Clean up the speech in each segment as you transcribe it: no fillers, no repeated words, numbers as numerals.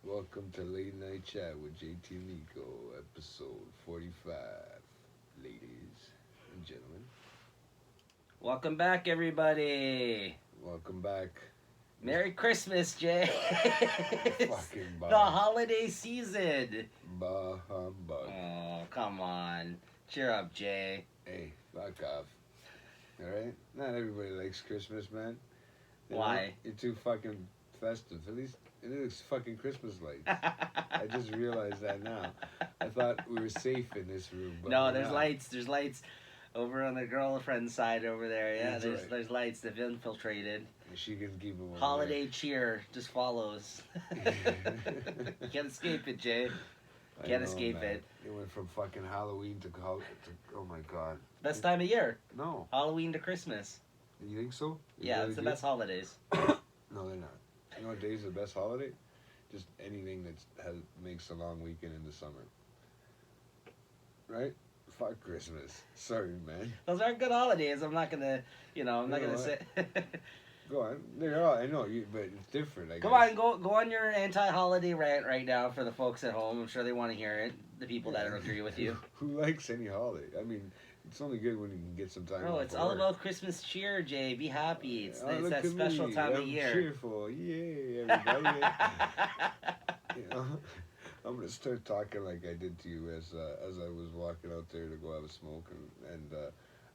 Welcome to Late Night Chat with JT Nico, episode 45. Ladies and gentlemen, Welcome back, everybody. welcome back. Merry Christmas, Jay. Fucking The bah. holiday season. Bah humbug. Oh, come on. Cheer up, Jay. Hey, fuck off. Alright? Not everybody likes Christmas, man. You know, Why? you're too fucking festive. At least it is fucking Christmas lights. I just realized that now. I thought we were safe in this room. But No, we're there's not. lights. There's lights over on the girlfriend side over there. Yeah, That's there's right. there's lights. They've infiltrated. She can keep them over Holiday cheer just follows. You can't escape it, Jay. I Can't know, escape man. it. It went from fucking Halloween to oh my god. Best time of year. No, Halloween to Christmas. you think so? You Yeah, really it's the do? best holidays. No, they're not. You know what day's the best holiday? Just anything that makes a long weekend in the summer. Right? Fuck Christmas. Sorry, man. Those aren't good holidays. I'm not gonna, I'm not You know gonna what? say. Go on. They're all. I know you, but it's different. I Come guess. on, go on your anti-holiday rant right now for the folks at home. I'm sure they want to hear it. The people that Yeah. agree with you. Who likes any holiday? I mean, it's only good when you can get some time. Oh, off it's of all work. about Christmas cheer, Jay. Be happy. It's, Oh, it's look that at special me. time I'm of year. cheerful. Yay, everybody. You know, I'm gonna start talking like I did to you as I was walking out there to go have a smoke, and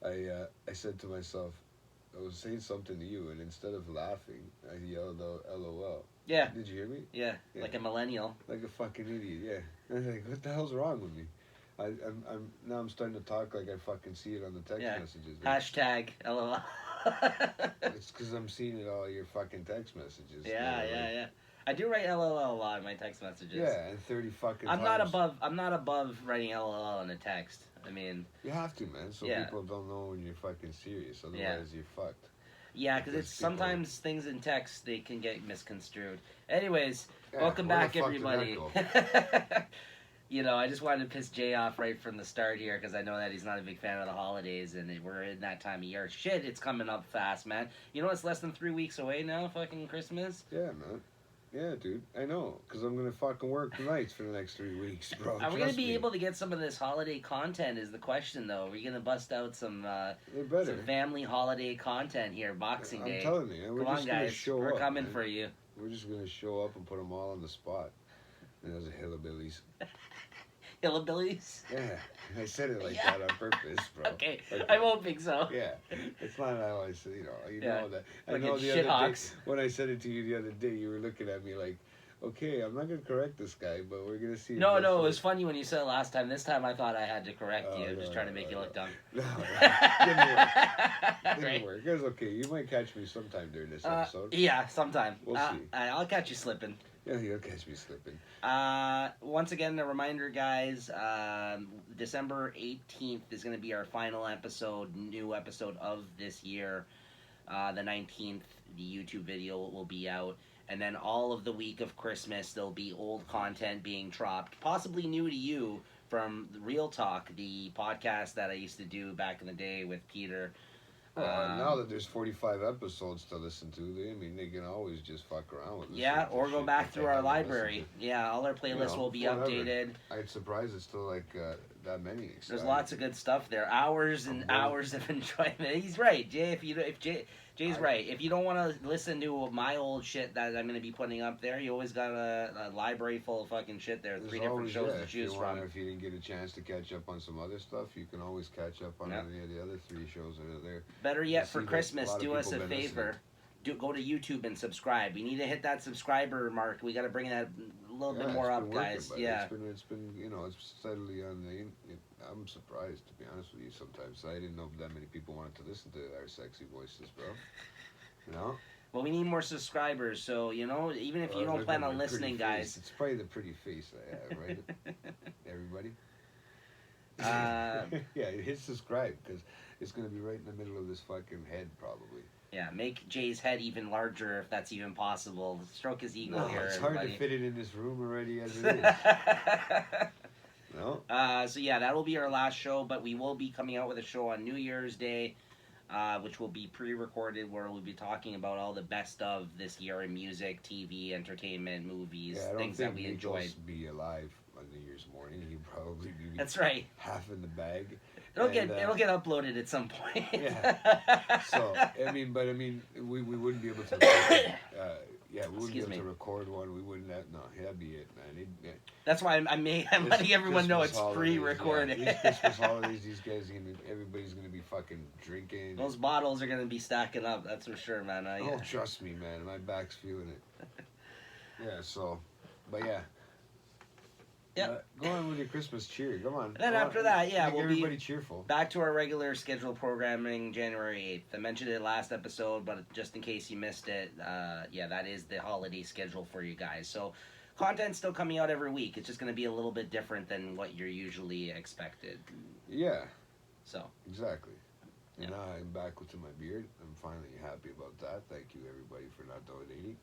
I said to myself, I was saying something to you, and instead of laughing, I yelled out LOL. Yeah, Did you hear me? yeah, Yeah. like a millennial. Like a fucking idiot. Yeah. I was like, what the hell's wrong with me? I'm now I'm starting to talk like I fucking see it on the text Yeah. messages. Hashtag LOL. It's because I'm seeing it all your fucking text messages. Yeah, you know, like- yeah. I do write LOL a lot in my text messages. Yeah, and 30 fucking I'm times. not above writing LOL in a text. I mean, You have to, man, so Yeah. people don't know when you're fucking serious. Otherwise, Yeah. you're fucked. yeah, because Because it's people- sometimes things in text they can get misconstrued. Anyways, Yeah, welcome where the back, fuck did that everybody. go? I just wanted to piss Jay off right from the start here because I know that he's not a big fan of the holidays and we're in that time of year. Shit, it's coming up fast, man. You know it's less than 3 weeks away now, fucking Christmas. Yeah, man. Yeah, dude. I know. Because I'm going to fucking work nights for the next 3 weeks, bro. Are we gonna Trust be me. able to get some of this holiday content? Is the question though. Are we gonna bust out some They better. some family holiday content here, Boxing I'm Day? telling you, we're Come on, just going to guys, show we're up. coming man. for you. We're just going to show up and put them all on the spot. And those are hillbillies. Hillbillies. Yeah, I said it like Yeah. that on purpose, bro. Okay, I won't think so. Yeah, it's not how I said. You Yeah. know that. I Like know in the other day shithawks. when I said it to you the other day, you were looking at me like, "Okay, I'm not gonna correct this guy, but we're gonna see." if No, this no, it works." was funny when you said it last time. This time I thought I had to correct Oh, you. I'm no, just trying to no, make no, you look dumb. No, didn't work. Didn't Right. work. It was okay. You might catch me sometime during this episode. Yeah, sometime. We'll see. I'll catch you slipping. Yeah, you'll catch me slipping. Once again, a reminder, guys. December 18th is going to be our final episode, new episode of this year. The 19th, the YouTube video will be out. And then all of the week of Christmas, there'll be old content being dropped, possibly new to you, from Real Talk, the podcast that I used to do back in the day with Peter. Well, now that there's 45 episodes to listen to, they can always just fuck around with this. Yeah, or go back through our library. library. Yeah, all our playlists will be whatever. updated. I'm surprised it's still like that many. There's lots of good stuff there. Hours and I'm bored. hours of enjoyment. He's right, Jay. Jay's right. If you don't want to listen to my old shit that I'm going to be putting up there, you always got a library full of fucking shit there. There's 3 different always, shows yeah, to choose from. If you didn't get a chance to catch up on some other stuff, you can always catch up on Yep. any of the other 3 shows that are there. Better I yet, see for that a Christmas, lot of do us people a been favor. Go to YouTube and subscribe. We need to hit that subscriber mark. We got to bring that a little bit more it's up, been working, guys. but Yeah. it's been it's steadily on the. I'm surprised, to be honest with you. Sometimes I didn't know that many people wanted to listen to our sexy voices, bro. You know. Well, we need more subscribers. So even if you Look don't at plan my on pretty listening, face. guys. It's probably the pretty face I have, right? Everybody. Yeah, hit subscribe because it's gonna be right in the middle of this fucking head, probably. Yeah, make Jay's head even larger if that's even possible. Stroke his ego No, here, it's hard to everybody. fit it in this room already as it is. No. So yeah, that'll be our last show, but we will be coming out with a show on New Year's Day. which will be pre-recorded, where we'll be talking about all the best of this year in music, TV, entertainment, movies, Yeah, I don't things think that we Nick will enjoyed. be alive on New Year's morning. He'd probably be That's right. half in the bag. It'll And, get it'll get uploaded at some point. Yeah. So we wouldn't be able to. Record, we wouldn't Excuse be able me. to record one. We wouldn't have. No, that'd be it, man. That's why I'm letting everyone know it's pre-recorded. Yeah, these Christmas holidays, these guys everybody's gonna be fucking drinking. Those bottles are gonna be stacking up. That's for sure, man. Oh, trust me, man. My back's feeling it. Yeah. So, but yeah. Yep. Go on with your Christmas cheer. Come on. Then Go after on. that, yeah, Make we'll everybody be cheerful. back to our regular scheduled programming January 8th. I mentioned it last episode, but just in case you missed it, that is the holiday schedule for you guys. So content's still coming out every week. It's just going to be a little bit different than what you're usually expected. Yeah. So. Exactly. And Yeah. now I'm back with my beard. I'm finally happy about that. Thank you, everybody, for not donating.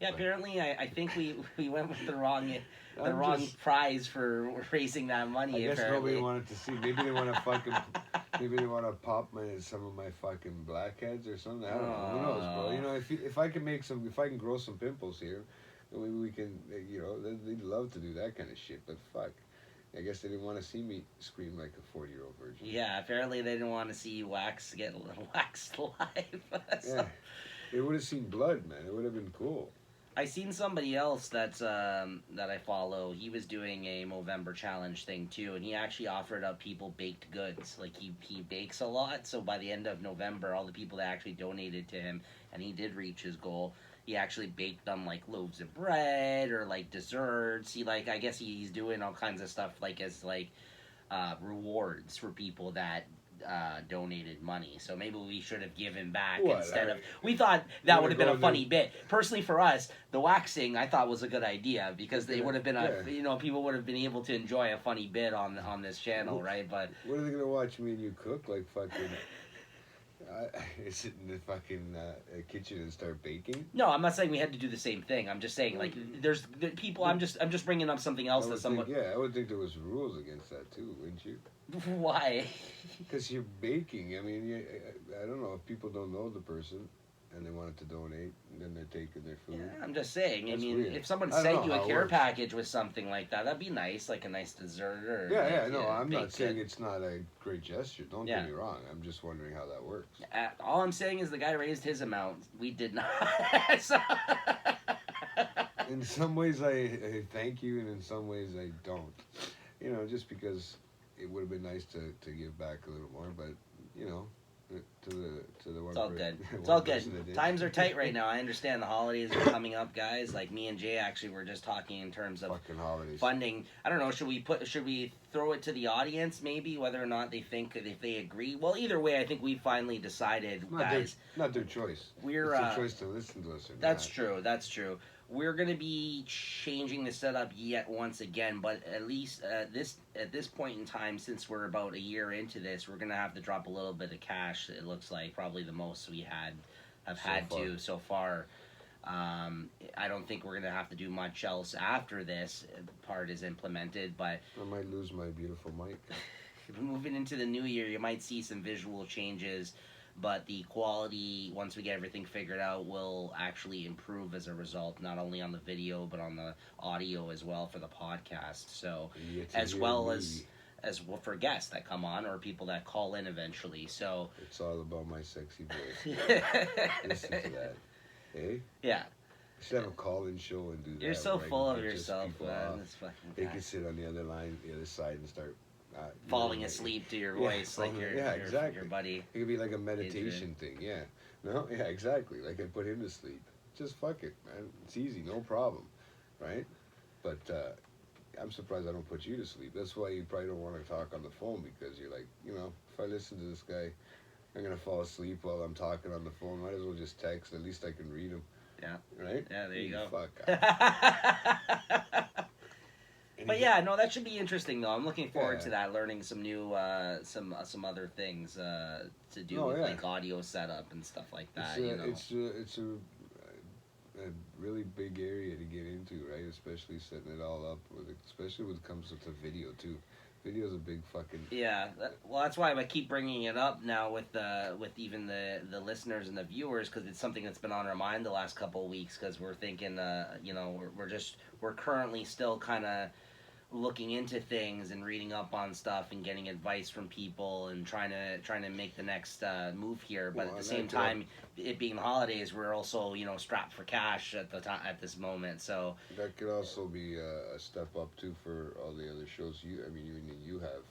Yeah, apparently I think we went with the wrong I'm prize for raising that money. I guess apparently. nobody wanted to see. Maybe they want to maybe they want to pop some of my fucking blackheads or something. I don't know. Who knows, bro? You know, if I can grow some pimples here, then maybe we can. You know, they'd love to do that kind of shit. But fuck, I guess they didn't want to see me scream like a 40-year-old virgin. Yeah, apparently they didn't want to see you get waxed live. So. Yeah, they would have seen blood, man. It would have been cool. I seen somebody else that I follow. He was doing a Movember challenge thing too, and he actually offered up people baked goods. Like he bakes a lot, so by the end of November, all the people that actually donated to him, and he did reach his goal. He actually baked them like loaves of bread or like desserts. I guess he's doing all kinds of stuff like as rewards for people that donated money. So maybe we should have given back instead of. We thought that would have been a funny bit. Personally, for us, the waxing I thought was a good idea because they would have been people would have been able to enjoy a funny bit on this channel, right? But what are they gonna watch me and you cook like fucking? Sit in the fucking kitchen and start baking. No, I'm not saying we had to do the same thing. I'm just saying there's people. I'm just bringing up something else that someone. I would think there was rules against that too, wouldn't you? Why? Because you're baking. I mean, I don't know if people don't know the person and they wanted to donate, and then they're taking their food. Yeah, I'm just saying. That's I mean, weird. if someone I don't sent know you a how it care works. package with something like that, that'd be nice, like a nice dessert or. I'm not baked saying good. it's not a great gesture. Don't get me wrong. I'm just wondering how that works. All I'm saying is the guy raised his amount. We did not. So- In some ways, I thank you, and in some ways, I don't. You know, just because it would have been nice to give back a little more, but you know, to the one. It's all good. one It's all person good. that did. Times are tight right now. I understand the holidays are coming up, guys. Like me and Jay actually were just talking in terms of Fucking holidays. funding. I don't know. Should we throw it to the audience maybe whether or not they think if they agree? Well, either way, I think we finally decided, guys. Not their choice. We're it's their choice to listen to us or That's not. true. That's true. We're gonna be changing the setup yet once again, but at least at this point in time, since we're about a year into this, we're gonna have to drop a little bit of cash. It looks like probably the most we have had to so far. I don't think we're gonna have to do much else after this part is implemented, but I might lose my beautiful mic. moving into the new year, you might see some visual changes. But the quality, once we get everything figured out, will actually improve as a result, not only on the video, but on the audio as well for the podcast. So, as well as well for guests that come on or people that call in eventually. So, it's all about my sexy voice. Listen to that. Hey? Yeah. I should have a call-in show and do that. You're so where I full can of piss yourself, people man. off. This fucking They guy. can sit on the other line, the other side, and start Falling asleep to your voice, like your buddy. It could be like a meditation thing, yeah. No, yeah, exactly. Like I put him to sleep. Just fuck it, man. It's easy, no problem, right? But I'm surprised I don't put you to sleep. That's why you probably don't want to talk on the phone because you're like, you know, if I listen to this guy, I'm gonna fall asleep while I'm talking on the phone. Might as well just text. At least I can read him. Yeah. Right? Yeah, there you go. Fuck. But yeah, no, that should be interesting though. I'm looking forward to that, learning some new, some other things to do with like audio setup and stuff like that. It's a really big area to get into, right? Especially setting it all up, especially when it comes to video too. Video's a big fucking. Yeah, well, that's why I keep bringing it up now with even the listeners and the viewers, because it's something that's been on our mind the last couple of weeks, because we're thinking, we're currently still kind of looking into things and reading up on stuff and getting advice from people and trying to make the next move here. But Well, at the and same that time, it being the holidays, we're also strapped for cash at the time at this moment. So That could also be a step up too for all the other shows. You have,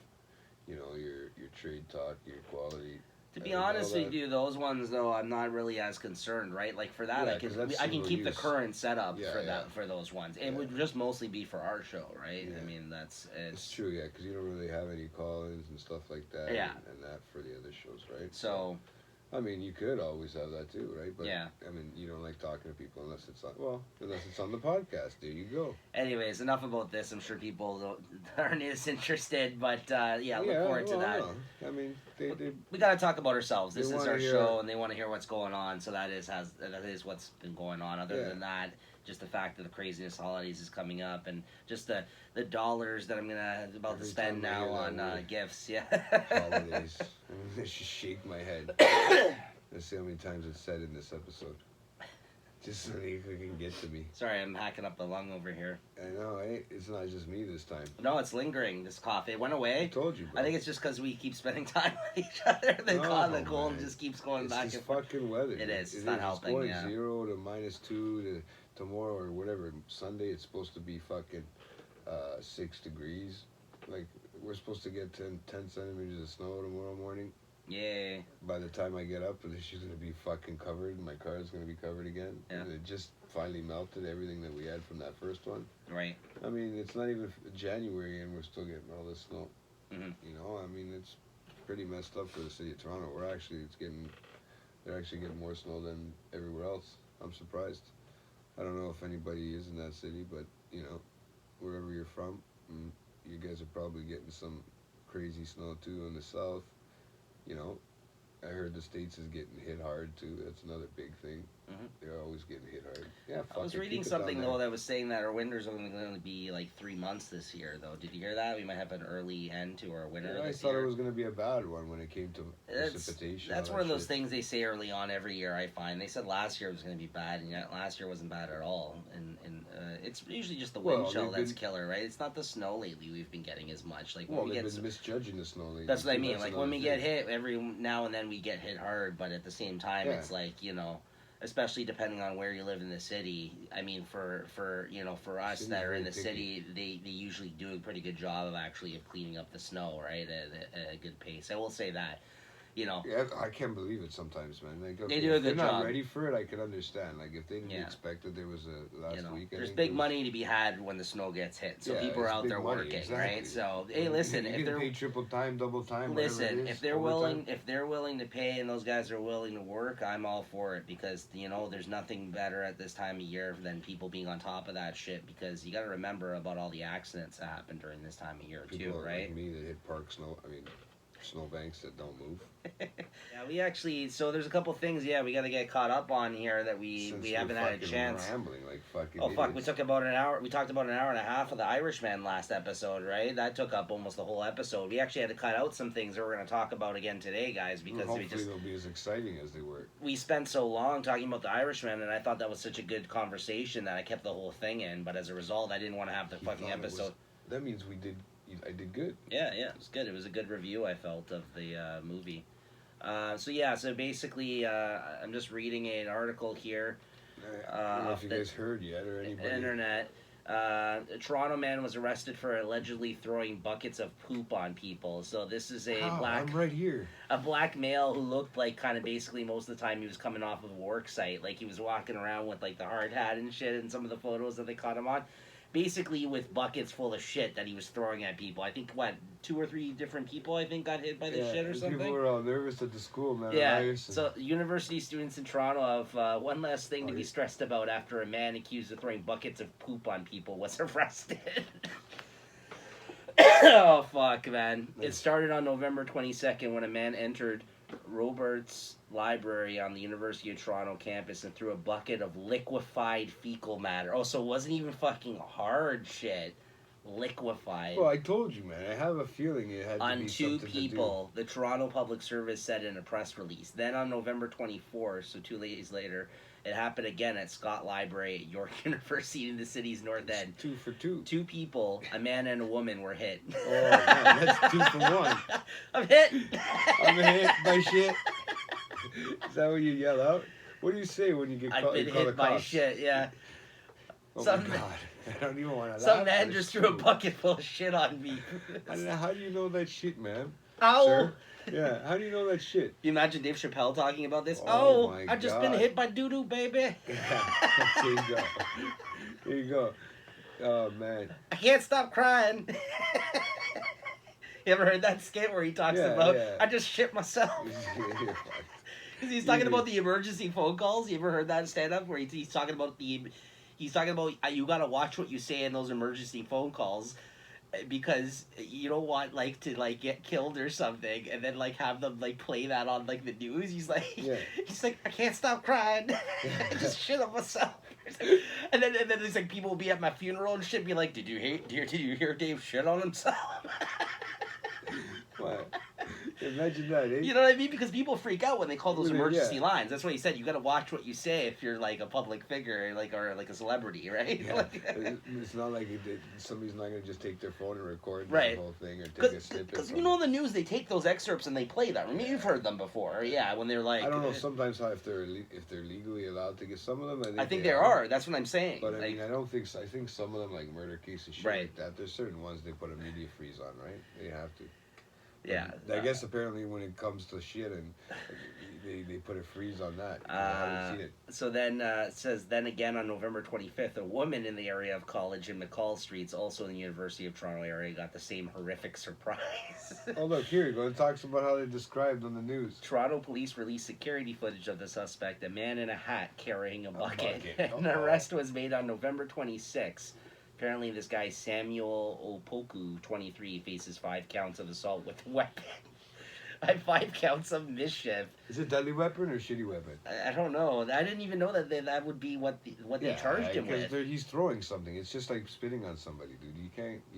your trade talk, your quality. to be all honest that. with you, those ones though, I'm not really as concerned, right? Like for that, Yeah, I 'cause can that's I can keep the single-use. current setup Yeah, for yeah. for those ones. It Yeah. would just mostly be for our show, right? Yeah. I mean, that's It's true, yeah, because you don't really have any call-ins and stuff like that. Yeah. And that for the other shows, right? So I mean, you could always have that too, right? But yeah. I mean, you don't like talking to people unless it's on the podcast. There you go. Anyways, enough about this. I'm sure people aren't as interested, but yeah, look forward to that. No. I mean, they We gotta talk about ourselves. This They is wanna our hear- show, and they want to hear what's going on. So that is what's been going on. Other Yeah. than that, just the fact that the craziness holidays is coming up, and just the dollars that I'm about Every to spend time I now hear that on word. gifts. Yeah. holidays. I mean, I just shake my head. Let's see how many times it's said in this episode. Just so they can get to me. Sorry, I'm hacking up the lung over here. I know, it's not just me this time. No, it's lingering. This cough. It went I away. told you, bro. I think it's just because we keep spending time with each other. The No, the cold man. just keeps going it's back this and forth. fucking weather. It is. It's not helping, It's going yeah. 0 to -2 to tomorrow or whatever. Sunday it's supposed to be fucking 6 degrees. Like we're supposed to get 10 centimeters of snow tomorrow morning. Yeah. By the time I get up, she's gonna be fucking covered. My car is gonna be covered again. Yeah. And it just finally melted everything that we had from that first one. Right. I mean, it's not even January and we're still getting all this snow. Mhm. I mean, it's pretty messed up for the city of Toronto. They're actually getting more snow than everywhere else. I'm surprised. I don't know if anybody is in that city, but wherever you're from, you guys are probably getting some crazy snow too in the south. I heard the States is getting hit hard too. That's another big thing. Mhm. They're always getting hit hard. Yeah, I was fuck it, reading keep it down something there. though that was saying that our winter's only going to be like 3 months this year. Though, did you hear that? We might have an early end to our winter. Yeah, I this thought year. it was going to be a bad one when it came to That's precipitation. that's all one of that those shit. things they say early on every year. I find they said last year was going to be bad, and yet last year wasn't bad at all. And it's usually just the wind Well, chill they've that's been- killer, right? It's not the snow lately we've been getting as much. Like when Well, we they've get been misjudging the snow lately. that's what I too. mean. That's Like when we another get thing. hit every now and then, we get hit hard. But at the same time, Yeah. it's like especially depending on where you live in the city. I mean, for us City's that are in very the picky. city, they usually do a pretty good job of cleaning up the snow, right, at a good pace. I will say that. Yeah, I can't believe it sometimes, man. Like, They do a if good they're not job. ready for it, I can understand. Like, if they didn't Yeah. expect that there was a last week. I There's think big there was- money to be had when the snow gets hit. So Yeah, people are it's out big there money, working, exactly. right? So hey, listen, you if get they're paid triple time, double time, whatever listen, it is, if they're overtime. willing to pay and those guys are willing to work, I'm all for it, because there's nothing better at this time of year than people being on top of that shit, because you got to remember about all the accidents that happen during this time of year People too, like right? me that hit snowbanks that don't move. Yeah, we actually, so there's a couple things, we got to get caught up on here that we Since haven't we're had a fucking chance. Rambling like fucking. Oh fuck! We idiots. talked about an hour and a half of the Irishman last episode, right? That took up almost the whole episode. We actually had to cut out some things that we're going to talk about again today, guys, because Hopefully they'll be as exciting as they were. we spent so long talking about the Irishman, and I thought that was such a good conversation that I kept the whole thing in. But as a result, I didn't want to have the You fucking thought it was- episode. That means I did good. Yeah, it was good. It was a good review, I felt, of the movie. So basically, I'm just reading an article here. I don't know if you the- guys heard yet or anybody. Internet. A Toronto man was arrested for allegedly throwing buckets of poop on people. So this is a How? black I'm right here. male who looked like kind of basically most of the time he was coming off of a work site. Like he was walking around with like the hard hat and shit in some of the photos that they caught him on. Basically with buckets full of shit that he was throwing at people. I think 2 or 3 different people got hit by this shit or and something. People were all nervous at the school, man. Yeah, Ryerson. so university students in Toronto have one less thing to be yeah. stressed about after a man accused of throwing buckets of poop on people was arrested. Oh, fuck, man. It started on November 22nd when a man entered Robert's library on the University of Toronto campus and threw a bucket of liquefied fecal matter. Oh, so it wasn't even fucking hard shit. liquefied. Well, I told you, man. I have a feeling it had to On be two something people, the Toronto Public Service said in a press release. Then on November 24th, so 2 days later, it happened again at Scott Library at York University in the city's north to do. end. It's 2 for 2. Two people, a man and a woman, were hit. Oh, man, that's 2 for 1. I'm hit. I'm hit by shit. Is that what you yell out? What do you say when you get I've caught? been You call the hit by cops? shit, yeah. Oh Some- my god! I don't even want to. Some man just threw a bucket full of shit on me. I don't know. How do you know that shit, man? Ow! Sir? Yeah. How do you know that shit? You imagine Dave Chappelle talking about this? Oh Oh, my I've just God. been hit by doo-doo, baby. Yeah. There you go. There you go. Oh man. I can't stop crying. You ever heard that skit where he talks Yeah, about, yeah. I just shit myself? You're fucked. Because he's talking about the emergency phone calls. You ever heard that stand-up where he's talking about he's talking about you gotta watch what you say in those emergency phone calls because you don't want like to like get killed or something and then like have them like play that on like the news. He's like Yeah. he's like, I can't stop crying. I just shit on myself. And then there's like people will be at my funeral and shit be like, did you hear Dave shit on himself? What? Imagine that, eh? You know what I mean? Because people freak out when they call those Really, emergency yeah. lines. That's why he said you got to watch what you say if you're like a public figure, like or like a celebrity, right? Yeah. Like- It's not like somebody's not gonna just take their phone and record Right. the whole thing or take a snippet. Because from you know it. in the news they take those excerpts and they play them. I mean, you've heard them before, yeah. When they're like, I don't know sometimes how if they're legally allowed to get some of them. I think there are. That's what I'm saying. But I Like, mean, I don't think so. I think some of them, like murder cases, shit Right. like that. There's certain ones they put a media freeze on, right? They have to. yeah. I guess apparently when it comes to shit and they put a freeze on that. I haven't seen it. So then it says then again on November 25th, a woman in the area of College and McCall Streets, also in the University of Toronto area, got the same horrific surprise. Oh look, here it goes. It talks about how they described on the news. Toronto police released security footage of the suspect, a man in a hat carrying a bucket. bucket. An arrest was made on November 26. Apparently, this guy, Samuel Opoku, 23, faces 5 counts of assault with a weapon. 5 counts of mischief. Is it deadly weapon or shitty weapon? I don't know. I didn't even know that that would be what they charged him with. Because he's throwing something. It's just like spitting on somebody, dude. You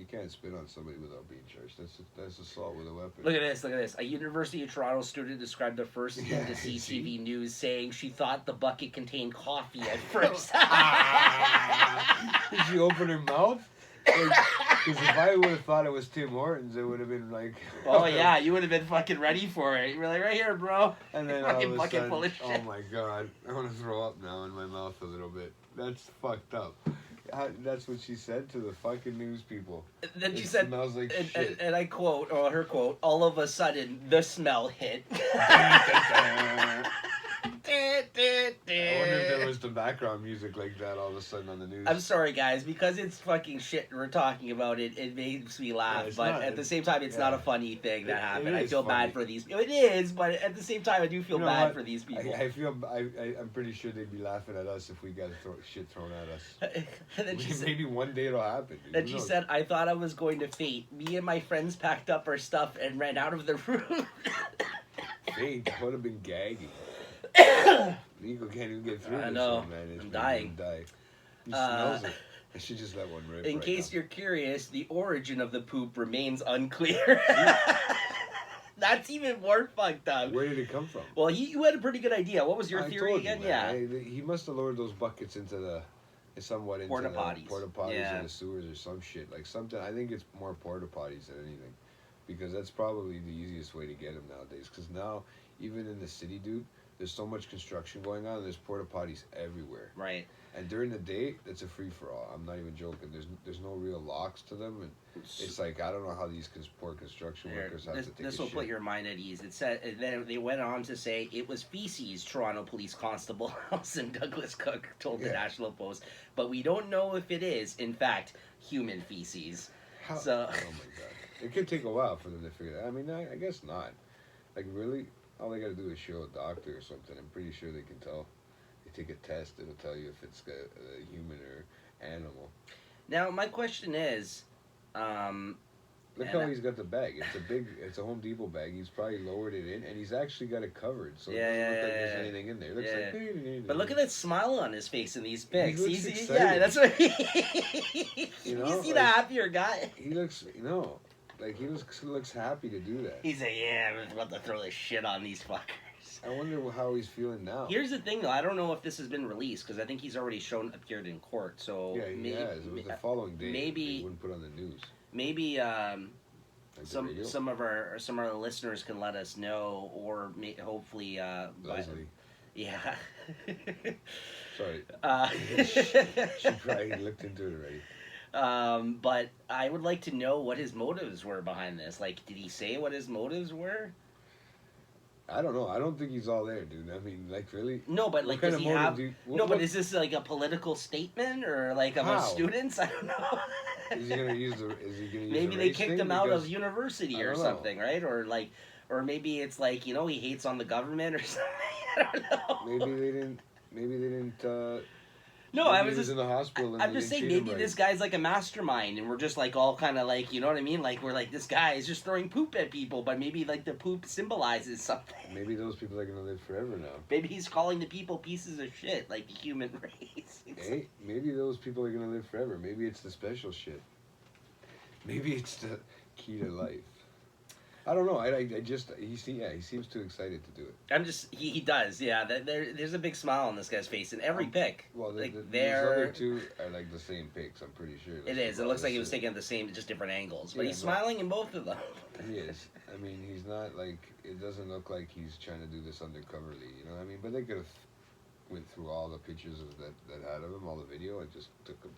can't spit on somebody without being charged. That's assault with a weapon. Look at this, look at this. A University of Toronto student described the first Yeah, to see? CTV News saying she thought the bucket contained coffee at first. Did she open her mouth? Because if I would have thought it was Tim Hortons, it would have been like. Oh yeah, you would have been fucking ready for it. You were like, right here, bro. And then all Fucking of a bucket sudden, full of oh shit. my god, I want to throw up now in my mouth a little bit. That's fucked up. That's what she said to the fucking news people. Then she It said, smells like and, shit. and I quote, or her quote, all of a sudden the smell hit. I wonder if there was the background music like that all of a sudden on the news. I'm sorry, guys, because it's fucking shit we're talking about it. It makes me laugh, Yeah, it's but not- at the same time, it's not a funny thing that It happened. I is feel funny. bad for these. It is, but at the same time, I do feel You know bad what? for these people. I'm pretty sure they'd be laughing at us if we got shit thrown at us. And then she said, Maybe one day it'll happen. Dude. then Who she knows? said, I thought I was going to faint. Me and my friends packed up our stuff and ran out of the room. Faint. That would have been gagging. Nico can't even get through I this know. one, man. It's I'm gonna dying. Die. He Uh, smells it. I should just let one rip. In right case now. you're curious, the origin of the poop remains unclear. That's even more fucked up. Where did it come from? Well, you had a pretty good idea. What was your I theory told you, again? man. He must have lowered those buckets into the, somewhat into Porta the potties. porta potties Yeah. and the sewers or some shit like something. I think it's more porta potties than anything, because that's probably the easiest way to get them nowadays. Because now, even in the city, dude, there's so much construction going on. And there's porta potties everywhere, Right. and during the day, it's a free for all. I'm not even joking. There's no real locks to them, and it's like I don't know how these poor construction Here, workers have to take this a will shit. put your mind at ease. It said and then they went on to say it was feces. Toronto Police Constable Alison Douglas Cook told the Yeah. National Post, but we don't know if it is, in fact, human feces. How, So- oh my god, it could take a while for them to figure that. I mean, I guess not. Like really, all they gotta do is show a doctor or something. I'm pretty sure they can tell. They take a test; it'll tell you if it's a human or animal. Now, my question is, Look And, how he's got the bag. It's a Home Depot bag. He's probably lowered it in, and he's actually got it covered, so it Yeah, doesn't look yeah, like there's yeah, anything in there. It looks yeah. like. But look at that smile on his face in these pics. looks Yeah, excited. that's what. You You know, see the like- happier guy. He looks, like he looks happy to do that. He's like, yeah, I'm about to throw this shit on these fuckers. I wonder how he's feeling now. Here's the thing, though. I don't know if this has been released because I think he's already appeared in court. So Yeah, he has. It was the following day. maybe- They wouldn't put on the news. maybe Like the radio. some of our listeners can let us know, or hopefully Leslie. yeah. Sorry. She probably looked into it already. But I would like to know what his motives were behind this. Like, did he say what his motives were? I don't know. I don't think he's all there, dude. I mean, like, really? No, but like, What kind does of he motive have? do you- No, but what- is this like a political statement or like How? about students? I don't know. Is he gonna use the? Is he gonna use Maybe the they race kicked thing? him out of Because- university I or don't know. something, right? Or like, or maybe it's like he hates on the government or something. I don't know. Maybe they didn't. Maybe they didn't. No, maybe I he was just. in the hospital. And I'm they just didn't saying, treat him maybe right. this guy's like a mastermind, and we're just like all kind of like, you know what I mean? Like we're like, this guy is just throwing poop at people, but maybe like the poop symbolizes something. Maybe those people are gonna live forever now. Maybe he's calling the people pieces of shit, like the human race. Hey, maybe those people are gonna live forever. Maybe it's the special shit. Maybe it's the key to life. I don't know. I just he seems too excited to do it. I'm just he does, yeah. There's a big smile on this guy's face in every pic. Well, Like, these they're- other two are like the same pics. I'm pretty sure. It is. It looks like he was taken at the same, just different angles, but Yeah, he's but- smiling in both of them. He is. I mean, he's not like. It doesn't look like he's trying to do this undercoverly. You know what I mean? But they could have went through all the pictures of that had of him, all the video, and just took the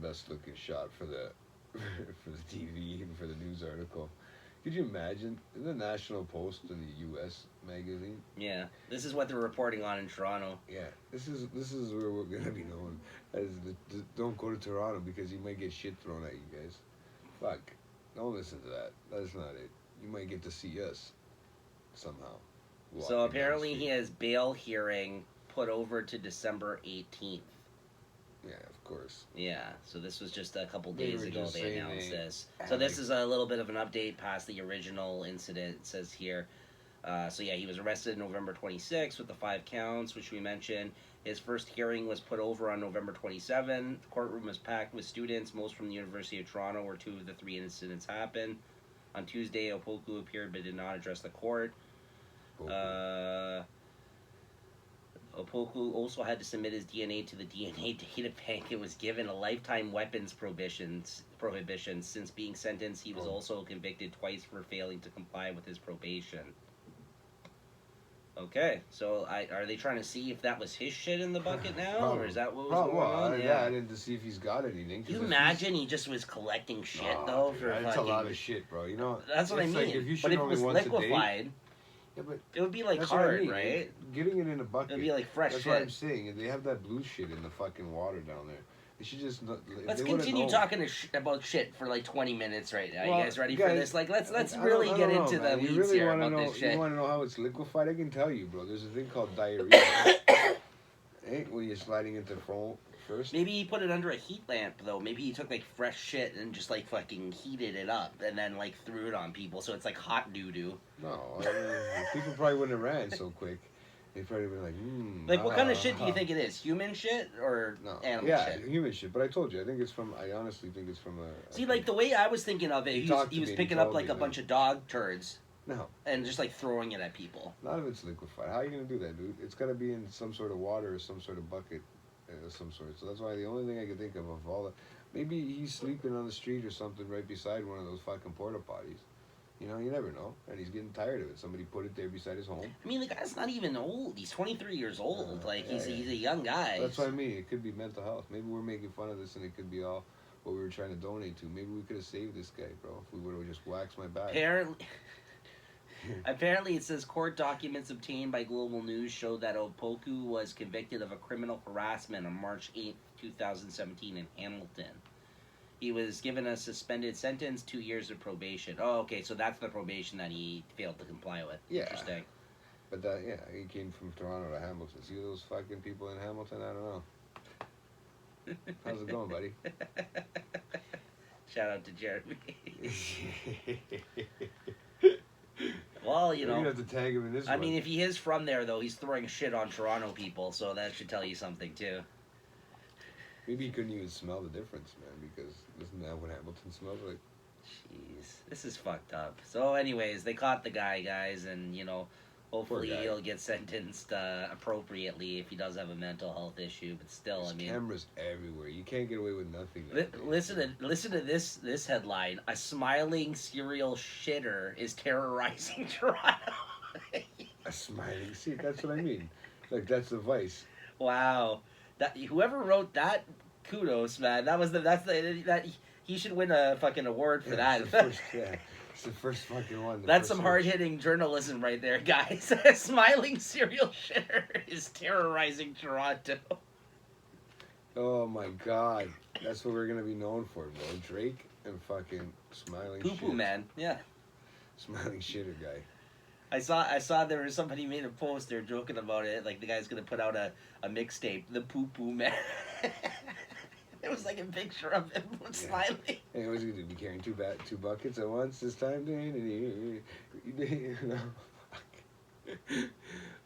best looking shot for the for the TV and for the news article. Could you imagine in the National Post in the U.S. magazine? Yeah, this is what they're reporting on in Toronto. Yeah, this is where we're gonna be known as the don't go to Toronto because you might get shit thrown at you guys. Fuck, don't listen to that. That's not it. You might get to see us somehow. walking So down apparently the he street. has bail hearing put over to December 18th. Yeah, of course. Yeah, so this was just a couple They days were ago just they saying announced they this. had So this like- is a little bit of an update past the original incident, it says here. So yeah, he was arrested November 26th with the 5 counts, which we mentioned. His first hearing was put over on November 27th. The courtroom was packed with students, most from the University of Toronto, where 2 of the 3 incidents happened. On Tuesday, Opoku appeared but did not address the court. Opoku also had to submit his DNA to the DNA data bank. It was given a lifetime weapons prohibition. Since being sentenced, he was Oh. also convicted twice for failing to comply with his probation. Okay, so are they trying to see if that was his shit in the bucket now, or is that what was going on? I didn't to see if he's got anything. 'cause Can you if imagine he just was collecting shit he's- though dude, for that's fucking? a lot of shit, bro. You know. That's what I it's mean. like if you But shoot if it only was once a day- liquefied, Yeah, but it would be like that's what I hard, mean. right? Getting it in a bucket. It'd be like fresh That's shit. what I'm saying. They have that blue shit in the fucking water down there. They should just. Let's continue talking about shit for like 20 minutes right now. Well, you guys ready for guys, this? Like, let's I don't- really I get don't know, into the man. You weeds really here wanna about know, this shit. You want to know how it's liquefied? I can tell you, bro. There's a thing called diarrhea. Hey, when you're sliding into foam first. Maybe he put it under a heat lamp though. Maybe he took like fresh shit and just like fucking heated it up and then like threw it on people, so it's like hot doo doo. No, I mean, people probably wouldn't have ran so quick. They'd probably been like, Like, what kind of shit do you think it is? Human shit or No, animal yeah, shit? human shit. But I told you, I think it's from. I honestly think it's from a. See, like the way I was thinking of it, He he talked was, to me, he picking up told like me, a man. bunch of dog turds No, and just like throwing it at people. none of it's liquefied. How are you gonna do that, dude? It's gotta be in some sort of water or some sort of bucket, of some sort. So that's why the only thing I can think of all the. Maybe he's sleeping on the street or something right beside one of those fucking porta potties. You know, you never know. And he's getting tired of it. Somebody put it there beside his home. I mean, the guy's not even old. He's 23 years old. Like, yeah, he's yeah. a young guy. That's what I mean. It could be mental health. Maybe we're making fun of this and it could be all what we were trying to donate to. Maybe we could have saved this guy, bro, if we would have just waxed my back. Apparently, it says court documents obtained by Global News show that Opoku was convicted of a criminal harassment on March 8th, 2017 in Hamilton. He was given a suspended sentence, 2 years of probation. Oh, okay, so that's the probation that he failed to comply with. Yeah. Interesting. But he came from Toronto to Hamilton. See those fucking people in Hamilton? I don't know. How's it going, buddy? Shout out to Jeremy. Well, you You're gonna know, have to tag him in this I one. mean, if he is from there, though, he's throwing shit on Toronto people, so that should tell you something, too. Maybe he couldn't even smell the difference, man, because isn't that what Hamilton smells like? Jeez, this is fucked up. So, anyways, they caught the guy, guys, and, you know, hopefully Poor guy. he'll get sentenced appropriately if he does have a mental health issue, but still, There's I mean... cameras everywhere. You can't get away with nothing. Li- nowadays. listen to this headline. A smiling serial shitter is terrorizing Toronto. A smiling seat. That's what I mean. Like that's the vice. Wow. That whoever wrote that, kudos, man. That he should win a fucking award for Yeah, that. It's the first, yeah, it's the first fucking one. That's some hard-hitting journalism right there, guys. A smiling serial shitter is terrorizing Toronto. Oh my god, that's what we're gonna be known for, bro. Drake and fucking smiling. Poo poo shit. man. Yeah. Smiling shitter guy. I saw there was somebody made a post. They're joking about it. Like the guy's gonna put out a mixtape, the Poo Poo Man. It was like a picture of him smiling. Hey, what's he gonna be carrying two buckets at once this time?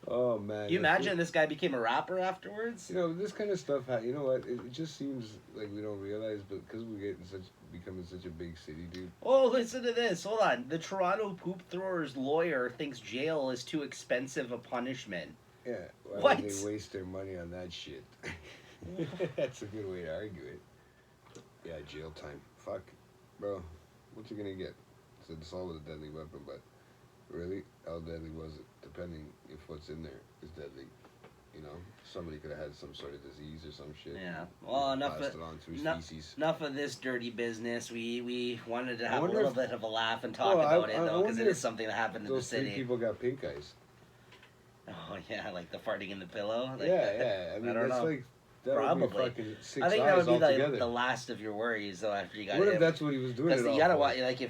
Oh man. You imagine this guy became a rapper afterwards? You know, this kind of stuff. You know what? It just seems like we don't realize, but because we're becoming such a big city, dude. Oh, listen to this. Hold on. The Toronto poop thrower's lawyer thinks jail is too expensive a punishment. Yeah. Why What? would they waste their money on that shit? That's a good way to argue it. Yeah, jail time. Fuck, bro. What's he gonna get? So it's all with a deadly weapon, but really, how deadly was it? Depending if what's in there is deadly. You know, somebody could have had some sort of disease or some shit. Yeah. Well, enough passed of, it on through no- species. enough of this dirty business. We wanted to I have a wonder little if- bit of a laugh and talk Oh, about I it, though, because it wonder is if something that happened in the Those three city. people got pink eyes. Oh, yeah, like the farting in the pillow. Like, Yeah. I mean, don't that's know. like that would be Probably. fucking six I think that eyes would be altogether. like the last of your worries, though, after you got What hit. if that's what he was doing? Because it you all gotta for? watch, like, the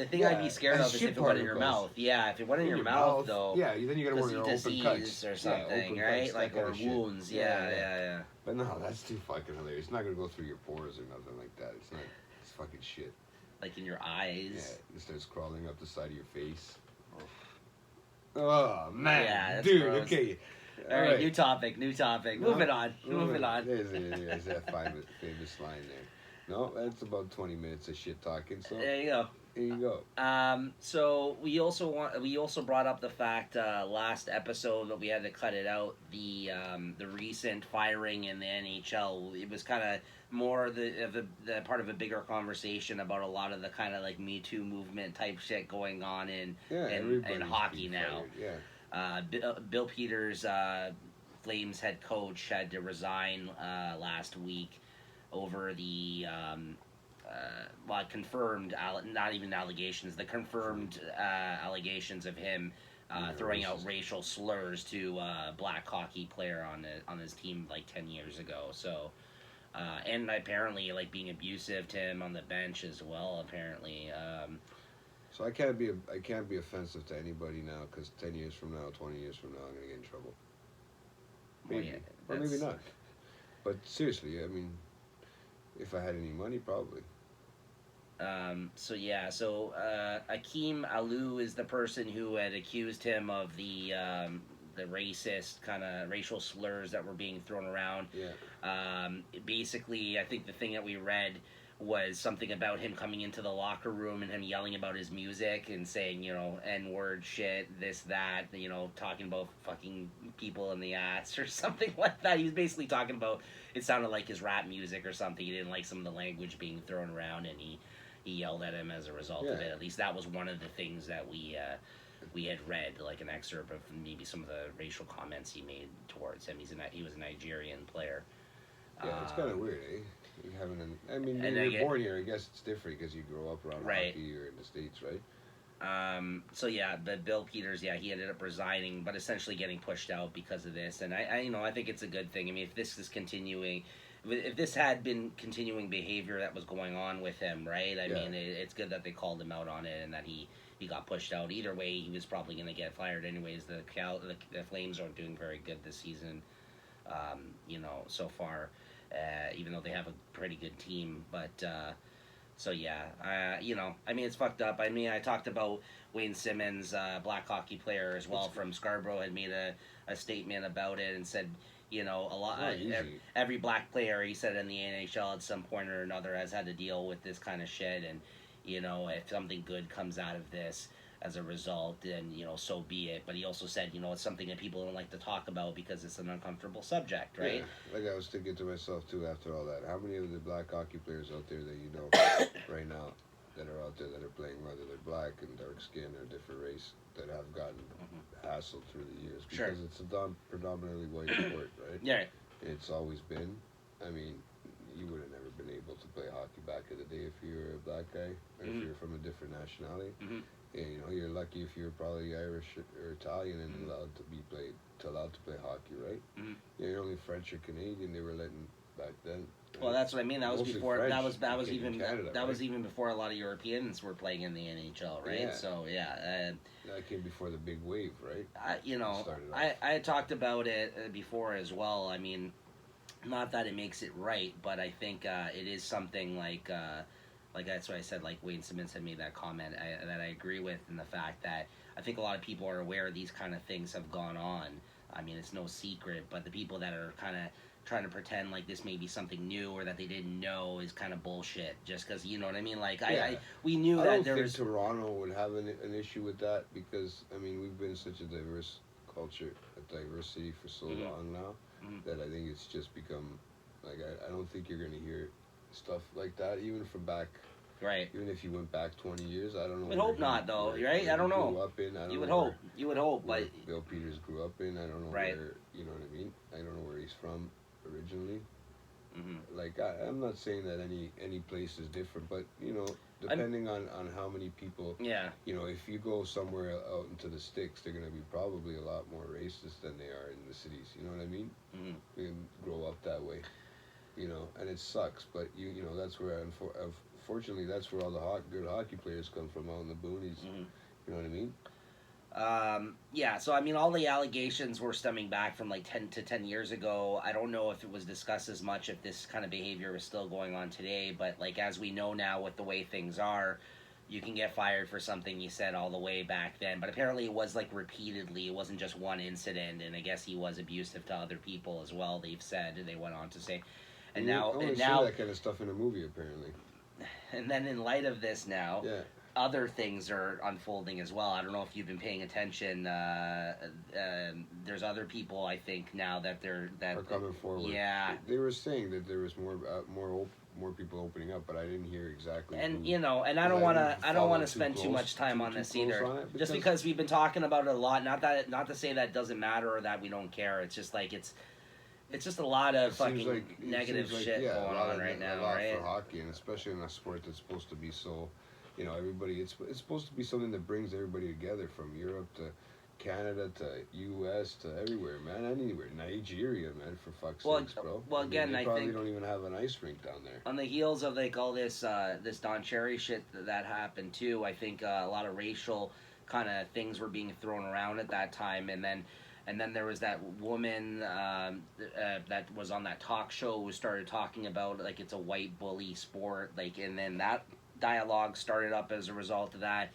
thing I'd be Yeah, scared and of is shit if it went in your particles. mouth. Yeah, if it went in your mouth, though. Yeah, then you gotta Because worry of about open disease cuts or something, open right? cuts, Like, that or kind of shit. wounds. Yeah. But no, that's too fucking hilarious. It's not gonna go through your pores or nothing like that. It's not. It's fucking shit. Like in your Yeah, eyes. it starts crawling up the side of your face. Oh man, Yeah, that's dude. gross. Okay. All right, new topic. Moving on. There's that famous line there. No, that's about 20 minutes of shit talking. So There you go. here you go. So we also brought up the fact last episode that we had to cut it out, the recent firing in the NHL. It was kind of more the part of a bigger conversation about a lot of the kind of like Me Too movement type shit going on in Everybody's hockey being now. fired, Yeah. Bill Peters, Flames head coach, had to resign last week over the confirmed, not even allegations, the confirmed allegations of him throwing out racial slurs to a black hockey player on his team like 10 years ago. So, and apparently like being abusive to him on the bench as well. Apparently, So I can't be offensive to anybody now because 10 years from now, 20 years from now, I'm gonna get in trouble. Maybe, yeah, or maybe that's- not. But seriously, I mean, if I had any money, probably. So Akeem Alou is the person who had accused him of the racist kind of racial slurs that were being thrown around. Yeah. Basically, I think the thing that we read was something about him coming into the locker room and him yelling about his music and saying, you know, N-word shit, this, that, you know, talking about fucking people in the ass or something like that. He was basically talking about, it sounded like his rap music or something. He didn't like some of the language being thrown around, and he yelled at him as a result of Yeah. it. At least that was one of the things that we had read, like an excerpt of maybe some of the racial comments he made towards him. He was a Nigerian player. Yeah, it's kind of weird, eh? You having I mean, And when I you're get- born here, I guess it's different because you grow up around Right. hockey or in the States, right? So yeah, but Bill Peters, yeah, he ended up resigning, but essentially getting pushed out because of this. And I think it's a good thing. I mean, if this is continuing, if this had been continuing behavior that was going on with him, right? I Yeah. mean, it's good that they called him out on it and that he got pushed out. Either way, he was probably going to get fired anyways. The Flames aren't doing very good this season, so far. Even though they have a pretty good team, but So yeah, you know, I mean, it's fucked up. I mean, I talked about Wayne Simmons, black hockey player as well from Scarborough, had made a statement about it and said, you know, a It's lot not easy. every black player, he said, in the NHL at some point or another has had to deal with this kind of shit, and you know, if something good comes out of this as a result, then you know, so be it. But he also said, you know, it's something that people don't like to talk about because it's an uncomfortable subject, right? Yeah, like I was thinking to myself too after all that. How many of the black hockey players out there that you know right now that are out there that are playing, whether they're black and dark skin or different race, that have gotten hassled through the years Sure. because it's a predominantly white sport, right? Yeah. It's always been. I mean, you would have never been able to play hockey back in the day if you were a black guy or if you're from a different nationality. Mm-hmm. Yeah, you know, you're lucky if you're probably Irish or Italian and allowed to play hockey, right? Mm-hmm. Yeah, you're only French or Canadian. They were letting back then. Well, that's what I mean. That was Mostly before. French That was in even Canada, that was right? even before a lot of Europeans were playing in the NHL, right? Yeah. So yeah, That came before the big wave, right? you know, Started I had talked about it before as well. I mean, not that it makes it right, but I think it is something like that's what I said. Like Wayne Simmons had made that comment that I agree with, in the fact that I think a lot of people are aware these kind of things have gone on. I mean, it's no secret, but the people that are kind of trying to pretend like this may be something new or that they didn't know is kind of bullshit. Just because, you know what I mean? Like Yeah. we knew I that don't there think was. Toronto would have an issue with that because I mean we've been such a diverse culture, a diversity for so Mhm. long now Mhm. that I think it's just become like I don't think you're gonna hear stuff like that even from back. Right. Even if you went back 20 years, I don't know. Would hope not, though, right? I don't know. Grew up in, I don't You would know hope. You would hope, where but Bill Peters grew up in. I don't know Right. where, you know what I mean? I don't know where he's from originally. mhm. Like I'm not saying that any place is different, but you know, depending on how many people, Yeah. you know, if you go somewhere out into the sticks, they're gonna be probably a lot more racist than they are in the cities. You know what I mean? Mhm. We can grow up that way, you know, and it sucks. But you know that's where unfortunately that's where all the good hockey players come from out in the boonies. Mhm. You know what I mean? Yeah, so I mean, all the allegations were stemming back from like 10 years ago. I don't know if it was discussed as much, if this kind of behavior is still going on today, but like as we know now with the way things are, you can get fired for something you said all the way back then. But apparently it was like repeatedly, it wasn't just one incident, and I guess he was abusive to other people as well, they've said, and they went on to say. And You now, only and see now, that kind of stuff in a movie, apparently. and then in light of this now, Yeah. other things are unfolding as well. I don't know if you've been paying attention. There's other people, I think, now that Are coming forward. Yeah, They were saying that there was more people opening up, but I didn't hear exactly. and who. you know, and I don't I want didn't to. I don't want follow to too spend too close- much time too- on too this close either. on it, Just because- because we've been talking about it a lot. Not to say that doesn't matter or that we don't care. It's just like it's just a lot of It seems fucking like- it negative seems like, shit yeah, a going lot on of right it- now, a lot right? for hockey, and especially in a sport that's supposed to be so, you know, everybody. It's supposed to be something that brings everybody together, from Europe to Canada to U.S. to everywhere, man. Anywhere, Nigeria, man. For fuck's Well, sakes, bro. well, I mean, again, they I probably think- don't even have an ice rink down there. On the heels of like all this this Don Cherry shit that happened too, I think a lot of racial kind of things were being thrown around at that time, and then there was that woman that was on that talk show who started talking about like it's a white bully sport, like, and then that dialogue started up as a result of that.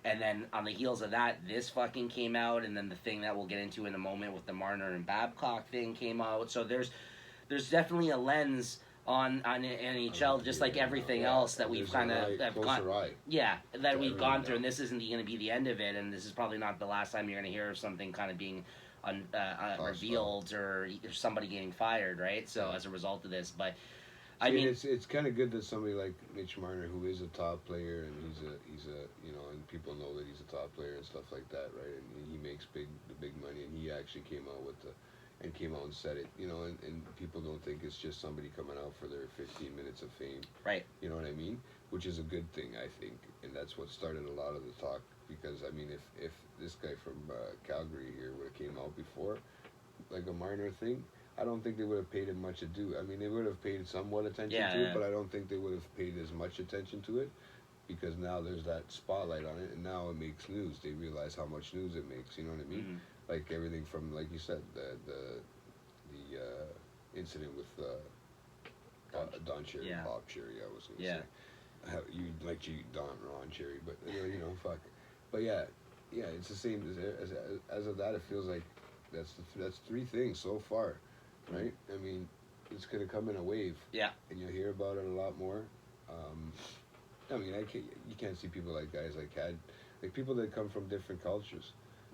And then on the heels of that, this fucking came out, and then the thing that we'll get into in a moment with the Marner and Babcock thing came out. So there's definitely a lens on NHL, just like everything Yeah, else that and we've there's kind an of closer eye. yeah, that to we've gone everything through, and now. this isn't going to be the end of it, and this is probably not the last time you're going to hear of something kind of being revealed or somebody getting fired, right? So Yeah. as a result of this, but I I mean, it's kind of good that somebody like Mitch Marner, who is a top player, and he's a you know, and people know that he's a top player and stuff like that, right? And he makes the big money, and he actually came out and said it, you know, and people don't think it's just somebody coming out for their 15 minutes of fame, right? you know what I mean? Which is a good thing, I think, and that's what started a lot of the talk. Because I mean, if this guy from Calgary here would have came out before, like a Marner thing, I don't think they would have paid him much ado. I mean, they would have paid somewhat attention to Yeah. it, but I don't think they would have paid as much attention to it, because now there's that spotlight on it, and now it makes news. They realize how much news it makes. You know what I mean? Mhm. Like everything from, like you said, the incident with Don Cherry, Yeah. Bob Cherry, I was going to Yeah. say. you'd like to eat Ron Cherry, but fuck. But yeah, it's the same as of that. It feels like that's three things so far, right? I mean, it's gonna come in a wave. Yeah. And you'll hear about it a lot more. I mean, you can't see people like guys like Cad, like people that come from different cultures.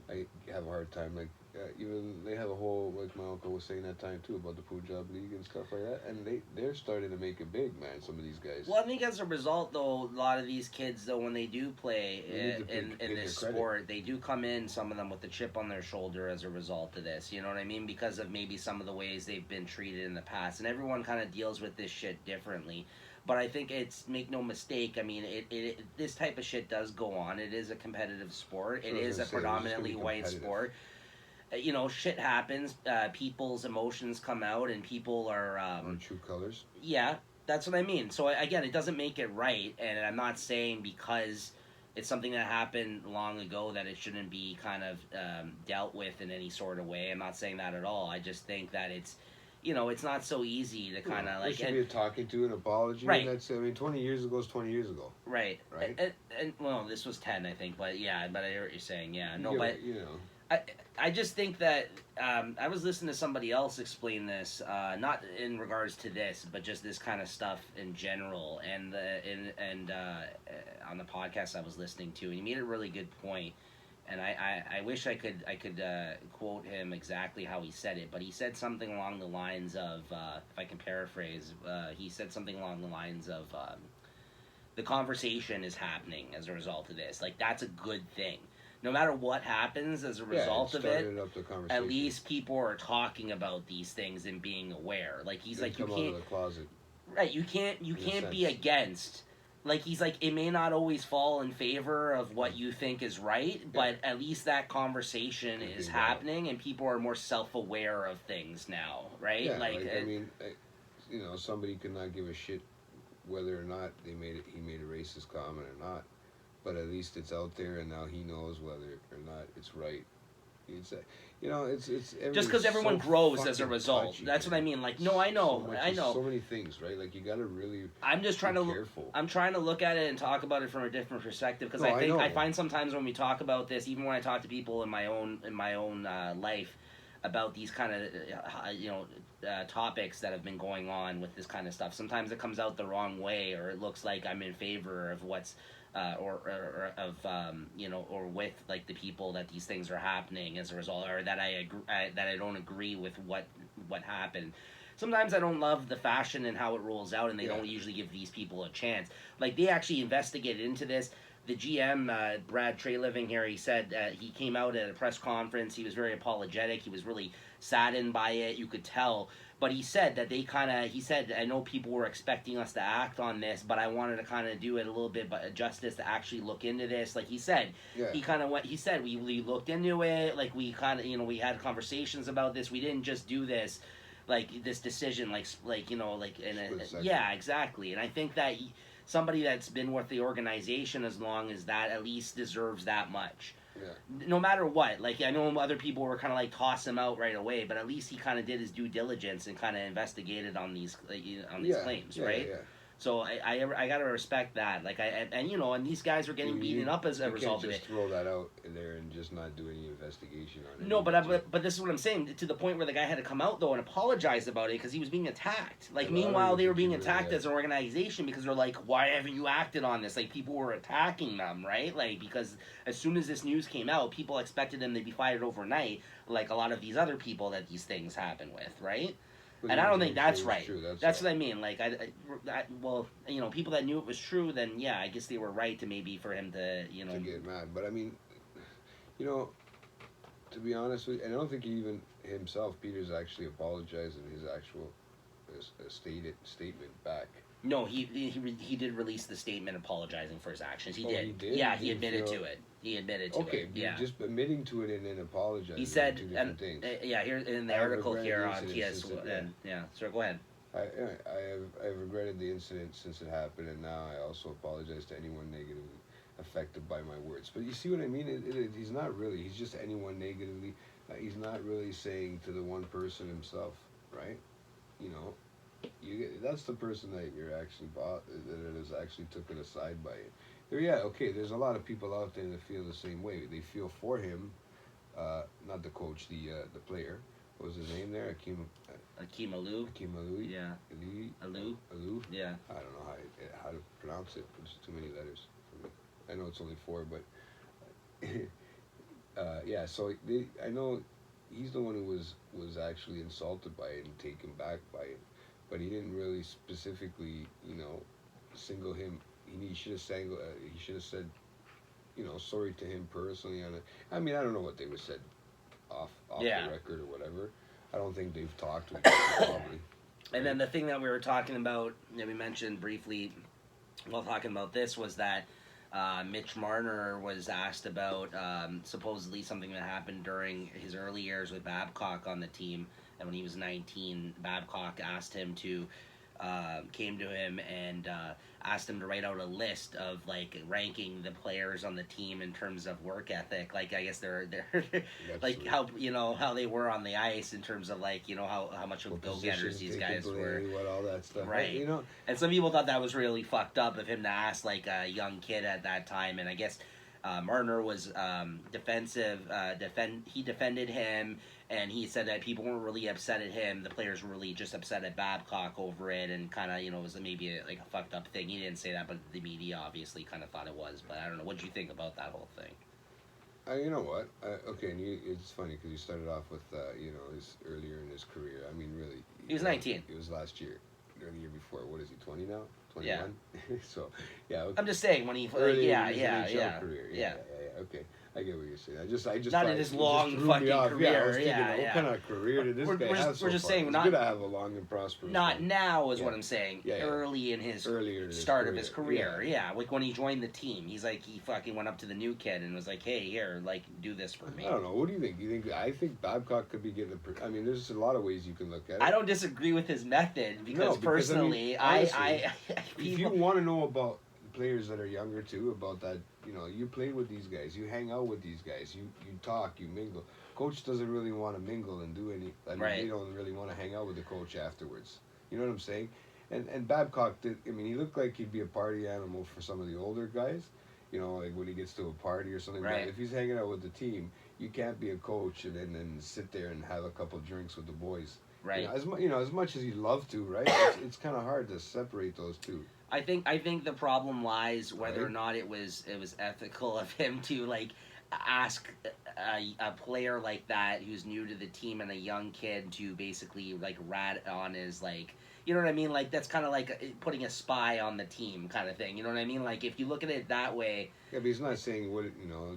I have a hard time, like, even they have a whole, like my uncle was saying that time too, about the Punjab League and stuff like that, and they're starting to make it big, man, some of these guys. Well, I think as a result, though, a lot of these kids, though, when they do play in this sport, they do come in, some of them, with the chip on their shoulder as a result of this, you know what I mean? Because of maybe some of the ways they've been treated in the past, and everyone kind of deals with this shit differently. But I think make no mistake, I mean, this type of shit does go on. It is a competitive sport. It is a predominantly white sport. Shit happens. People's emotions come out, and people are... on true colors. Yeah, that's what I mean. So, again, it doesn't make it right, and I'm not saying because it's something that happened long ago that it shouldn't be kind of dealt with in any sort of way. I'm not saying that at all. I just think that it's not so easy to kind of like... There should be a talking to, an apology. Right. That's, I mean, 20 years ago is 20 years ago. Right. Right? And well, this was 10, I think, but yeah, but I hear what you're saying, yeah. No, Yeah, but... I just think that I was listening to somebody else explain this, not in regards to this, but just this kind of stuff in general, and on the podcast I was listening to, and he made a really good point, and I wish I could quote him exactly how he said it, but he said something along the lines of, if I can paraphrase, he said something along the lines of, the conversation is happening as a result of this. Like, that's a good thing. No matter what happens as a result of it, at least people are talking about these things and being aware. Like, he's like, you can't... out of the closet. Right, you can't be against... Like, he's like, it may not always fall in favor of what you think is right, but at least that conversation is happening, and people are more self-aware of things now, right? Yeah, I mean, somebody could not give a shit whether or not he made a racist comment or not. But at least it's out there, and now he knows whether or not it's right. It's just because everyone grows as a result. That's what I mean. Like, no, I know, I know. So many things, right? Like, you got to really. I'm just trying to. Careful. I'm trying to look at it and talk about it from a different perspective, because I find sometimes when we talk about this, even when I talk to people in my own life about these kind of topics that have been going on with this kind of stuff, sometimes it comes out the wrong way, or it looks like I'm in favor of what's. Or with, like, the people that these things are happening as a result, or that I don't agree with what happened. Sometimes I don't love the fashion and how it rolls out, and they don't usually give these people a chance. Like, they actually investigated into this. The GM, Brad Treliving here, he said he came out at a press conference. He was very apologetic. He was really saddened by it. You could tell. But he said that he said, I know people were expecting us to act on this, but I wanted to kind of do it a little bit but justice to actually look into this. Like he said, he said, we looked into it, like we kind of, we had conversations about this. We didn't just do this, like this decision, yeah, exactly. And I think that somebody that's been with the organization as long as that at least deserves that much. Yeah. No matter what, like, I know other people were kind of like toss him out right away, but at least he kind of did his due diligence and kind of investigated on these claims, right? Yeah. So I gotta respect that. Like, and these guys were getting beaten up as a result of it. You can't just throw that out there and just not do any investigation on it. No, but this is what I'm saying, to the point where the guy had to come out though and apologize about it because he was being attacked. Like, meanwhile they were being attacked as an organization because they're like, why haven't you acted on this? Like, people were attacking them, right? Like, because as soon as this news came out, people expected them to be fired overnight, like a lot of these other people that these things happen with, right? But and I don't think that's right. That's what I mean. Like, people that knew it was true, then yeah, I guess they were right to maybe for him to, to get mad. But I mean, to be honest with you, and I don't think he even himself, Peter's actually apologized in his actual statement back. No, he did release the statement apologizing for his actions. He did. Yeah, he admitted to it. He admitted to it. Okay, just admitting to it and then apologizing. He said, two different things. Here in the article here on TS, so go ahead. I've regretted the incident since it happened, and now I also apologize to anyone negatively affected by my words. But you see what I mean? He's not really. He's just anyone negatively. He's not really saying to the one person himself, right? that's the person that you're actually bought, that has actually taken aside by it. Yeah, okay. There's a lot of people out there that feel the same way. They feel for him, not the coach, the player. What was his name there? Akeem Alou. Akeem Alou. Yeah. Alou. Alou. Yeah. I don't know how to pronounce it. There's too many letters for me. I know it's only four, but yeah. So I know he's the one who was actually insulted by it and taken back by it, but he didn't really specifically, single him. He should have he should have said, sorry to him personally on it. I mean, I don't know what they would said off Yeah. the record or whatever. I don't think they've talked to each other probably. And then the thing that we were talking about, that we mentioned briefly while talking about this, was that Mitch Marner was asked about supposedly something that happened during his early years with Babcock on the team. And when he was 19, Babcock asked him to, came to him and asked him to write out a list of like ranking the players on the team in terms of work ethic. Like, I guess they're like sweet. how they were on the ice in terms of like, how much of What go-getters positions these they guys could play, were. what all that stuff. Right. And some people thought that was really fucked up of him to ask like a young kid at that time. And I guess Marner was defensive. He defended him, and he said that people weren't really upset at him. The players were really just upset at Babcock over it, and kind of, it was maybe a fucked up thing. He didn't say that, but the media obviously kind of thought it was. But I don't know. What do you think about that whole thing? You know what? Okay, and it's funny because you started off with, his earlier in his career. I mean, really. He was 19. It was last year, or the year before. What is he? 20 now? 21. Yeah. So, yeah. Okay. I'm just saying when he, Early yeah, in his yeah, NHL yeah, career. yeah. Okay, I get what you're saying. I just Not thought in his it long just threw me fucking off. career, Yeah, I was thinking, yeah, what yeah. kind of career did this We're guy just- have? we're just far? saying, He's not- good to have a long and prosperous. Not one. now is Yeah. what I'm saying. Yeah, yeah. Early in his Earlier in his start of career. his career, yeah. Like when he joined the team, he's like, he fucking went up to the new kid and was like, "Hey, here, like, do this for me." I don't know. What do you think? I think Babcock could be getting. I mean, there's a lot of ways you can look at it. I don't disagree with his method because, because, I mean, personally, honestly, If you people, want to know about players that are younger too, about that, you play with these guys, you hang out with these guys, you talk, you mingle. Coach doesn't really want to mingle and do any. I mean, Right. they don't really want to hang out with the coach afterwards. You know what I'm saying? And Babcock did. I mean, he looked like he'd be a party animal for some of the older guys. Like when he gets to a party or something. Right. But if he's hanging out with the team, you can't be a coach and then sit there and have a couple drinks with the boys. right. As much as you'd love to, right? It's kind of hard to separate those two. I think the problem lies whether or Right. not it was ethical of him to like ask a player like that who's new to the team and a young kid to basically like rat on his like, you know what I mean? Like that's kind of like putting a spy on the team kind of thing. You know what I mean? Like if you look at it that way, Yeah, but he's not saying what.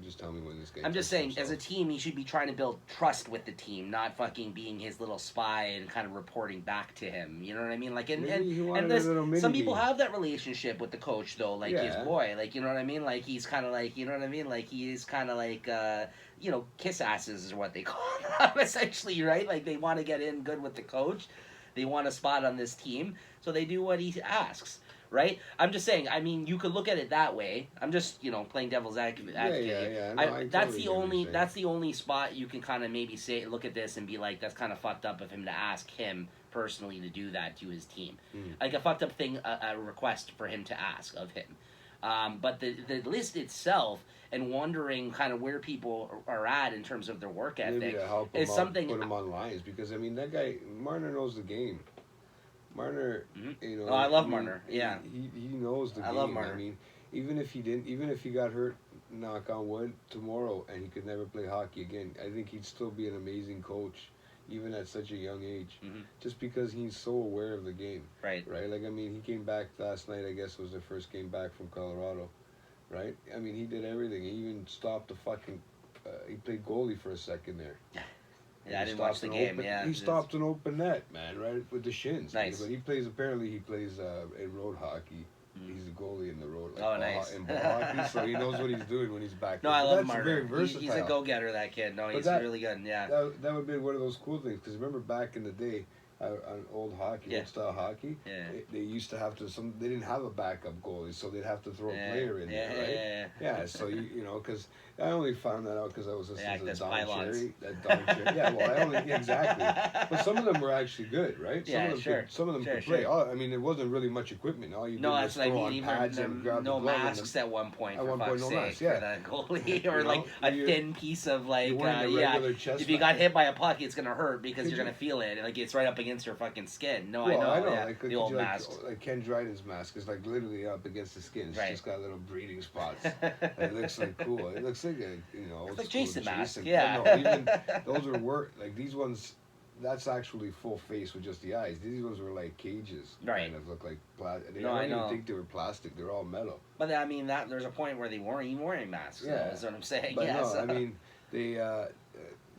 Just tell me when this guy. I'm just touched saying, as a himself. team, he should be trying to build trust with the team, not fucking being his little spy and kind of reporting back to him. You know what I mean? Like, Maybe he and wanted this, a little some mini people me. have that relationship with the coach, though, like his Yeah. boy. Like, you know what I mean? Like, he's kind of like, you know what I mean? Like, he is kind of like, kiss asses is what they call them, essentially, right? Like, they want to get in good with the coach. They want a spot on this team, so they do what he asks. Right? I'm just saying. I mean, you could look at it that way. I'm just, playing devil's advocate. Yeah. No, I That's totally the get what you're only. saying. That's the only spot you can kind of maybe look at this and be like, that's kind of fucked up of him to ask him personally to do that to his team. Like a fucked up thing, a request for him to ask of him. But the list itself and wondering kind of where people are at in terms of their work Maybe ethic to help him is out, something. put him on lines because I mean that guy Marner knows the game. Marner, Mhm. Oh, I love Marner. Yeah. he knows the game. I love Marner. I mean, even if he got hurt, knock on wood, tomorrow, and he could never play hockey again, I think he'd still be an amazing coach, even at such a young age, Mhm. just because he's so aware of the game. Right. Right. Like I mean, he came back last night. I guess was their first game back from Colorado. Right. I mean, he did everything. He even stopped the fucking. He played goalie for a second there. Yeah, I He didn't watch the stopped an game. open- Yeah. he stopped an open net, man, right with the shins. Nice. But he plays. Apparently, he plays in road hockey. Mm. He's a goalie in the road. Oh, nice. In ball hockey, so he knows what he's doing when he's back. No, there. I But love that's Marner. Very versatile. He's a go-getter, that kid. No, But he's that- really good. Yeah. That would be one of those cool things because remember back in the day, on old hockey, Yeah. old style hockey. Yeah. They used to have to they didn't have a backup goalie, so they'd have to throw a player in there, right? Yeah, so you know, because I only found that out because I was listening to the Don Cherry. Don Cherry. Yeah, well, exactly. But some of them were actually good, right? Some of them could play. Oh, I mean, it wasn't really much equipment. All you did was throw on pads and grab the glove. No masks at one point. At for one point, no masks. Yeah, for the goalie, or like a thin piece of like chest. If you got hit by a puck, it's gonna hurt because you're gonna feel it. Like it's right up against your fucking skin. No, I know. Yeah, like, the old masks. Like Ken Dryden's mask is like literally up against the skin. It's just got little breeding spots. It looks like cool. It looks like it's like Jason mask. Yeah. No, even those are like these ones. That's actually full face with just the eyes. These ones were like cages. Right. Kind of look like plastic. I don't even think they were plastic. They're all metal. But I mean, there's a point where they weren't even wearing masks. Yeah. That's what I'm saying. But no, I mean, they.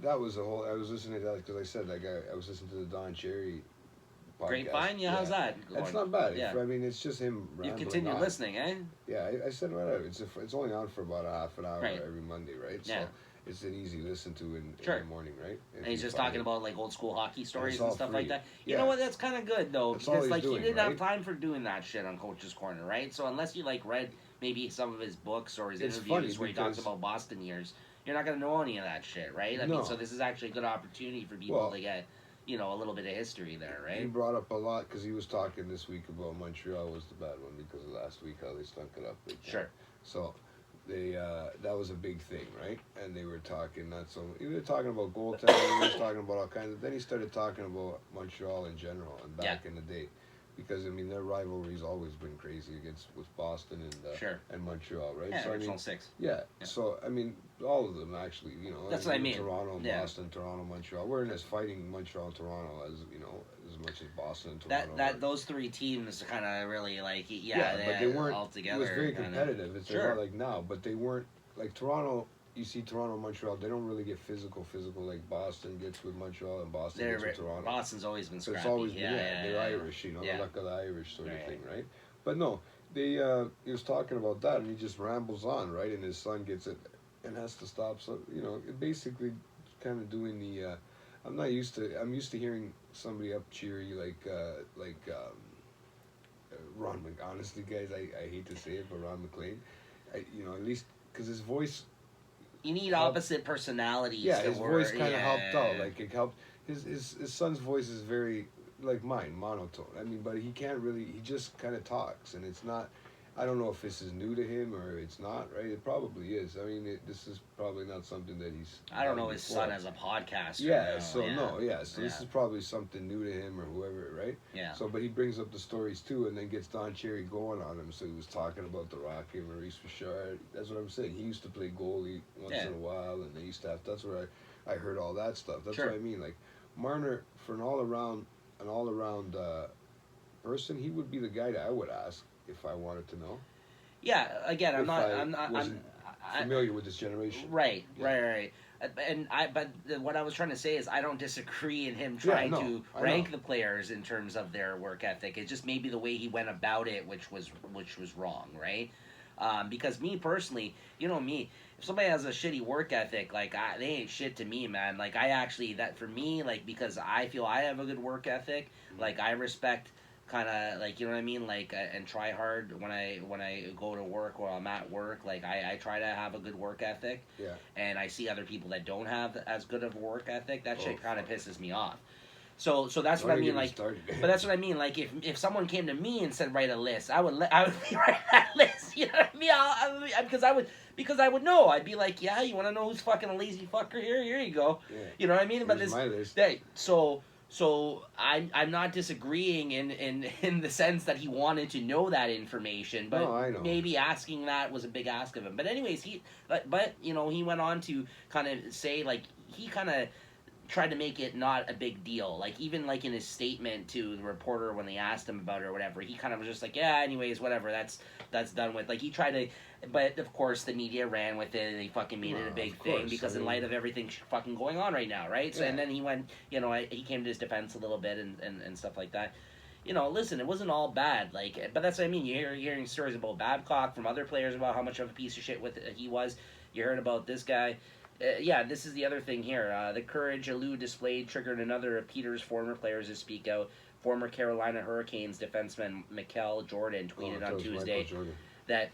That was a whole. I was listening to that because I said I was listening to the Don Cherry podcast. Grapevine? Yeah, how's that going? It's not bad. Yeah. I mean, it's just him rambling. You continue listening, eh? Yeah, I said right out. It's only on for about a half an hour every Monday, right? Yeah. So it's an easy listen to in the morning, right? And he's just talking about like old school hockey stories and stuff like that. Yeah. You know what? That's kind of good though, because like he didn't have time for doing that shit on Coach's Corner, right? So unless you like read maybe some of his books or his interviews where he talks about Boston years, you're not gonna know any of that shit, right? I mean, so this is actually a good opportunity for people to get, a little bit of history there, right? He brought up a lot because he was talking this week about Montreal was the bad one because of last week how they stunk it up. Sure. So they that was a big thing, right? And they were talking he was talking about goaltending, he was talking about all kinds of. Then he started talking about Montreal in general and back in the day. Because I mean their rivalry's always been crazy with Boston and Montreal, right? Yeah, so, original six. Yeah. So I mean all of them actually, That's what I mean. Toronto, Boston, Toronto, Montreal. We're in as fighting Montreal and Toronto as as much as Boston and Toronto. Those three teams kind of really like but they weren't all together. It was very competitive. It's not like now, but they weren't like Toronto. You see Toronto, Montreal, they don't really get physical like Boston gets with Montreal and Boston gets with Toronto. Boston's always been scrappy. It's always been, they're Irish, the luck of the Irish sort of thing, right? But no, he was talking about that and he just rambles on, right? And his son gets it and has to stop. So, basically kind of doing the, I'm used to hearing somebody up cheery like Ron McLean. Honestly, guys, I hate to say it, but Ron McLean, at least because his voice. You need opposite personalities. Yeah, his voice kind of helped out. Like it helped. His son's voice is very like mine, monotone. I mean, but he can't really. He just kind of talks, and it's not. I don't know if this is new to him or it's not. Right? It probably is. I mean, this is probably not something that he's. I don't know his son as a podcaster. Yeah. So this is probably something new to him or whoever, right? Yeah. So, but he brings up the stories too, and then gets Don Cherry going on him. So he was talking about the Rocky, Maurice Richard. That's what I'm saying. He used to play goalie once in a while, and they used to have. That's where I heard all that stuff. That's what I mean. Like Marner, for an all around person, he would be the guy that I would ask if I wanted to know. Yeah. Again, I'm familiar with this generation. Right. But what I was trying to say is I don't disagree in him trying to rank the players in terms of their work ethic. It's just maybe the way he went about it, which was wrong, right? Because me personally, me, if somebody has a shitty work ethic, like they ain't shit to me, man. Like for me, like because I feel I have a good work ethic, like I respect. Kind of like like and try hard when I go to work or I'm at work, like I try to have a good work ethic, and I see other people that don't have as good of a work ethic, that shit kind of pisses me off. So that's what I mean, like, but that's what I mean, like if someone came to me and said write a list, I would be write that list, you know what I mean? Because I would know. I'd be like, yeah, you want to know who's fucking a lazy fucker here? Here you go. Yeah. You know what I mean? But my list. So I'm not disagreeing in the sense that he wanted to know that information, but I know. Maybe asking that was a big ask of him. But anyways, he went on to kind of say, like, he kind of tried to make it not a big deal. Like, even like in his statement to the reporter when they asked him about it or whatever, he kind of was just like, yeah, anyways, whatever, that's done with. Like, he tried to, but of course the media ran with it and they fucking made it a big thing because in light of everything fucking going on right now, right? So, and then he went, he came to his defense a little bit and stuff like that. Listen, it wasn't all bad, like, but that's what I mean. You're hearing stories about Babcock from other players about how much of a piece of shit he was. You heard about this guy. Yeah, this is the other thing here. The courage Alou displayed triggered another of Peter's former players to speak out. Former Carolina Hurricanes defenseman Mikel Jordan Oh, tweeted that on was Tuesday Michael Jordan. that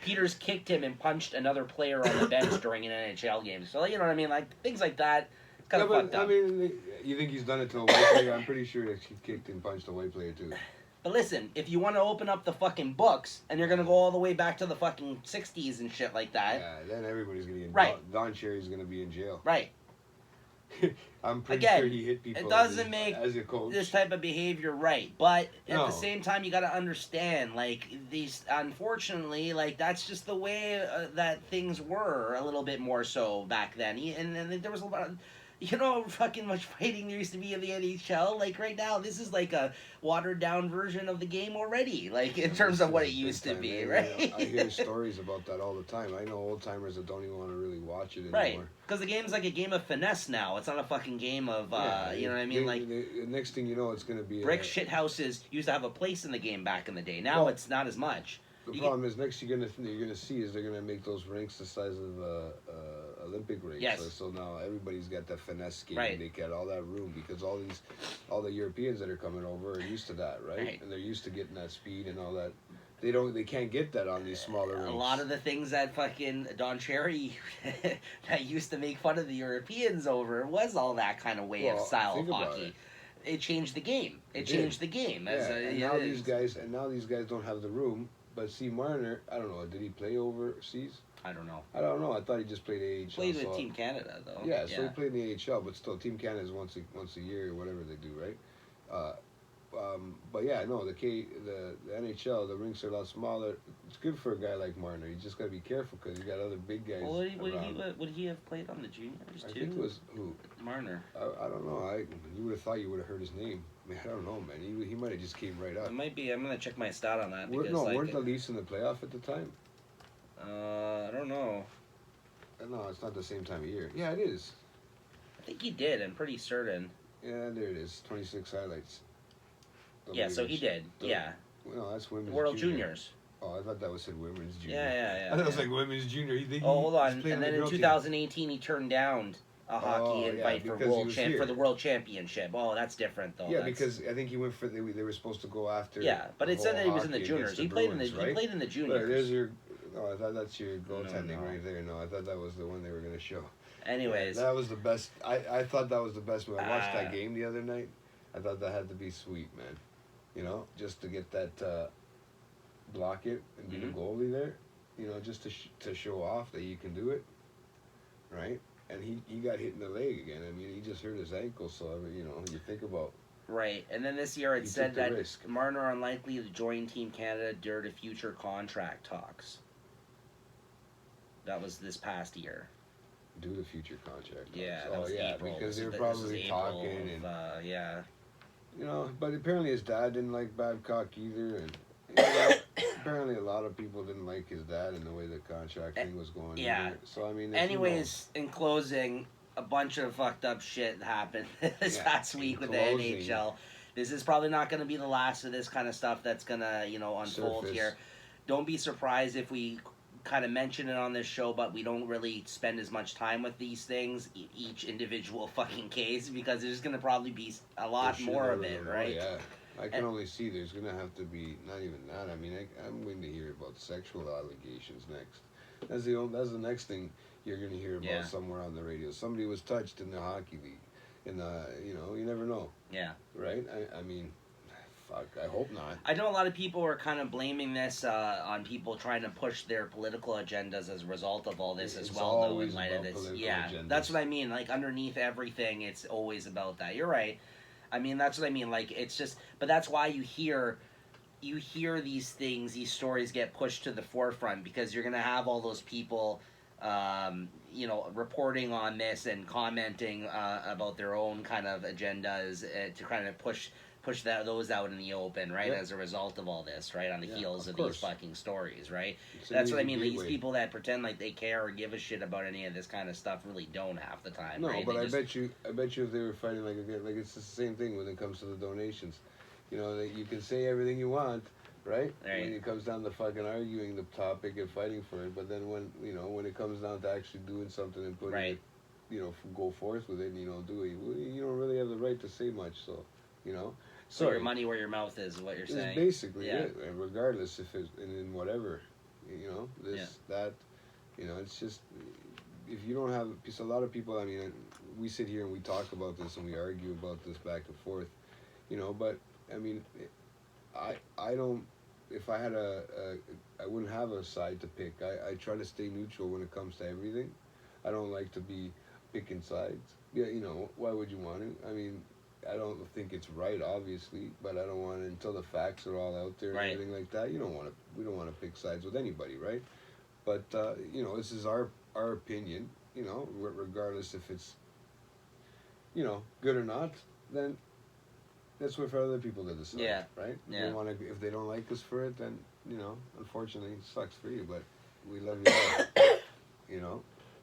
Peters kicked him and punched another player on the bench during an NHL game. So you know what I mean, like things like that. It's kind Yeah, of but fucked up. I mean, you think he's done it to a white player? I'm pretty sure that he kicked and punched a white player too. But listen, if you want to open up the fucking books and you're gonna go all the way back to the fucking '60s and shit like that, Yeah, then everybody's gonna get Right. Don Cherry's gonna be in jail. right? I'm pretty Again, sure he hit people. it doesn't make as a coach. this type of behavior right, but at No. the same time you got to understand, like, these, unfortunately, like, that's just the way that things were a little bit more so back then. And there was a lot of, you know, fucking much fighting there used to be in the NHL. Like, right now, this is like a watered down version of the game already, like, in terms of what it used to be, right? I hear stories about that all the time. I know old timers that don't even want to really watch it anymore. Right, because the game's like a game of finesse now. It's not a fucking game of, you know what I mean? Like, the next thing you know, it's gonna be brick shit houses used to have a place in the game back in the day. Now Well, it's not as much. The You problem is next you're gonna see is they're gonna make those rinks the size of Olympic rinks. Yes. So now everybody's got that finesse game. Right. They got all that room because all the Europeans that are coming over are used to that, right? Right. And they're used to getting that speed and all that. They can't get that on these smaller rinks. A lot of the things that fucking Don Cherry that used to make fun of the Europeans over was all that kind of way of Well, style of think about hockey. It changed the game. It It changed did. the game. Yeah, and now these guys don't have the room. But see, Marner, I don't know. Did he play overseas? I don't know. I don't know. I thought he just played AHL. Played with so- Team Canada though. Yeah, so he played in the AHL, but still, Team Canada is once a year or whatever they do, right? But yeah, no, the NHL, the rinks are a lot smaller. It's good for a guy like Marner. You just gotta be careful because you got other big guys. Well, around. would he have played on the juniors I too? think it was who? Marner. I don't know. You would have thought you would have heard his name. I mean, I don't know, man. He might have just came right up. It might be. I'm gonna check my stat on that because Weren't the Leafs in the playoff at the time? I don't know. No, it's not the same time of year. Yeah, it is. I think he did. I'm pretty certain. Yeah, there it is. 26 highlights. The Yeah, so he Leafs. did. The- Yeah, No, that's women's World junior. Juniors. Oh, I thought that was said women's junior. Yeah. I thought it was like women's junior. You think Oh, hold he's on. playing And the then in girl team? 2018, he turned down a hockey yeah, invite for because he was here. for the World Championship. Oh, that's different though. Yeah, That's- because I think he went for they were supposed to go after. yeah, but the it said whole that he was in the hockey juniors. against He played Bruins, in the right? he played in the Look, juniors. there's your. Oh, I thought that's your goaltending no. right there. No, I thought that was the one they were gonna show. Anyways, That was the best. I thought that was the best move. I watched Ah. that game the other night. I thought that had to be sweet, man. You know, just to get that block it and be Mhm. the goalie there. You know, just to show off that you can do it, right? And he got hit in the leg again. I mean, he just hurt his ankle. So I mean, you know, you think about. right. And then this year it He said took the that risk. Marner unlikely to join Team Canada due to future contract talks. That was this past year. Do the future contract. Yeah, talks. that Oh was yeah, April. because This they were is probably April talking of, and yeah. you know. But apparently his dad didn't like Babcock either, and you know, apparently a lot of people didn't like his dad and the way the contract thing was going. yeah. Either. So I mean, if you Anyways, in closing, a bunch of fucked up shit happened this Yeah, past week in with closing. the NHL. This is probably not going to be the last of this kind of stuff that's going to, you know, unfold Surface. here. Don't be surprised if we kind of mention it on this show, but we don't really spend as much time with these things, each individual fucking case, because there's going to probably be a lot There more should of have it, been, right? yeah. I can And- only see there's gonna have to be not even that. I mean, I'm going to hear about sexual allegations next. That's the next thing you're gonna hear about Yeah. somewhere on the radio. Somebody was touched in the hockey league, in the you never know, Yeah. right? I mean, fuck. I hope not. I know a lot of people are kind of blaming this on people trying to push their political agendas as a result of all this as It's well, though, in always light of about this. political Yeah, agendas. that's what I mean. Like, underneath everything, it's always about that. You're right. I mean, that's what I mean. Like, it's just, but that's why you hear these things, these stories get pushed to the forefront, because you're going to have all those people, reporting on this and commenting about their own kind of agendas to kind of push those out in the open, right? Yeah. As a result of all this, right? On the Yeah, heels of of these course. fucking stories, right? It's an That's what I easy mean. These gateway. people that pretend like they care or give a shit about any of this kind of stuff really don't half the time, No, right? but They I just- bet you if they were fighting like it's the same thing when it comes to the donations. You know, that you can say everything you want, right? Right. When it comes down to fucking arguing the topic and fighting for it, but then when when it comes down to actually doing something and putting Right. it, go forth with it, and you don't do it, you don't really have the right to say much. So, you know, So your money where your mouth is what you're It's saying. basically Yeah. it, and regardless if it's in whatever, that, it's just if you don't have, because a lot of people, I mean, we sit here and we talk about this and we argue about this back and forth, but I mean, I don't, if I had I wouldn't have a side to pick. I try to stay neutral when it comes to everything. I don't like to be picking sides. Yeah, why would you want to? I mean, I don't think it's right, obviously, but I don't want it until the facts are all out there and Right. everything like that. We don't want to pick sides with anybody, right? But this is our opinion. Regardless if it's good or not, then that's for other people to decide, Yeah. right? Yeah. If they don't like us for it, then unfortunately, it sucks for you, but we love you all.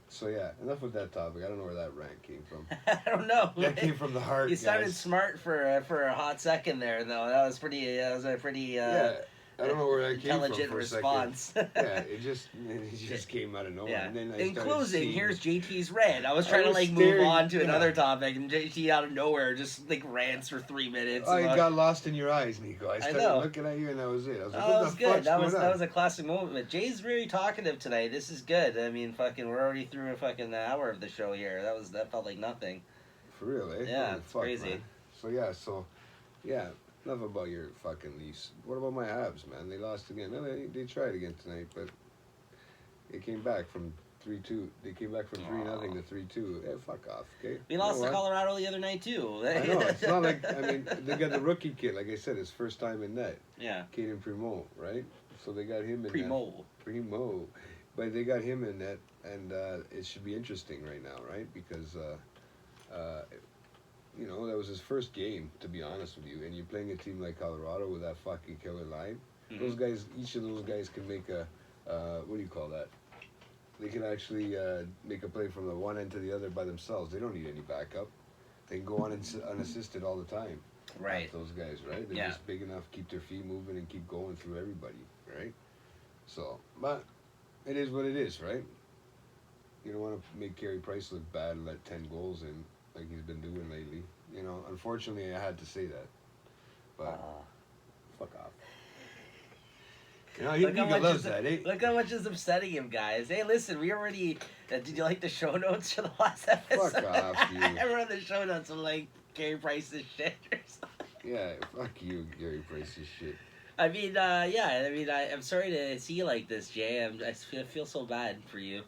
So yeah, enough with that topic. I don't know where that rant came from. I don't know. That came from the heart. You sounded guys. smart for a hot second there, though. That was a pretty Yeah, I don't know where that came from intelligent for response. a second. Yeah, it just came out of nowhere. Yeah. And then In started closing, seeing- here's JT's rant. I was I trying was to move staring- on to yeah. another topic, and JT out of nowhere just rants for 3 minutes. I about- got lost in your eyes, Nico. I started know. looking at you, and that was it. I was like, Oh, "What that the was fuck's good. That going on?" was a classic moment. But Jay's very talkative today. This is good. I mean, we're already through a fucking hour of the show here. That felt like nothing. For real, eh? Yeah, Holy it's fuck, crazy. man. So yeah. Enough about your fucking Leafs. What about my Habs, man? They lost again. No, they tried again tonight, but they came back from 3-2. They came back from 3-0 to 3-2. fuck off, okay? We lost You know to what? Colorado the other night too. I know. It's not like, I mean, they got the rookie kid, like I said, his first time in net. Yeah. Caden Primo, right? So they got him in Primo. Primo. But they got him in net, and it should be interesting right now, right? Because, that was his first game, to be honest with you. And you're playing a team like Colorado with that fucking killer line. Mm-hmm. Those guys, each of those guys can make a, what do you call that? They can actually make a play from the one end to the other by themselves. They don't need any backup. They can go on unassisted all the time. Right. Those guys, right? They're Yeah. just big enough, keep their feet moving, and keep going through everybody, right? So, but it is what it is, right? You don't want to make Carey Price look bad and let 10 goals in like he's been doing lately. Unfortunately, I had to say that. But fuck off. He loves that, eh? Look how much is upsetting him, guys. Hey, listen, we already. Did you like the show notes for the last episode? Fuck off, you. I read the show notes of Carey Price's shit or something. Yeah, fuck you, Carey Price's shit. I mean, I'm sorry to see you like this, Jay. I feel so bad for you.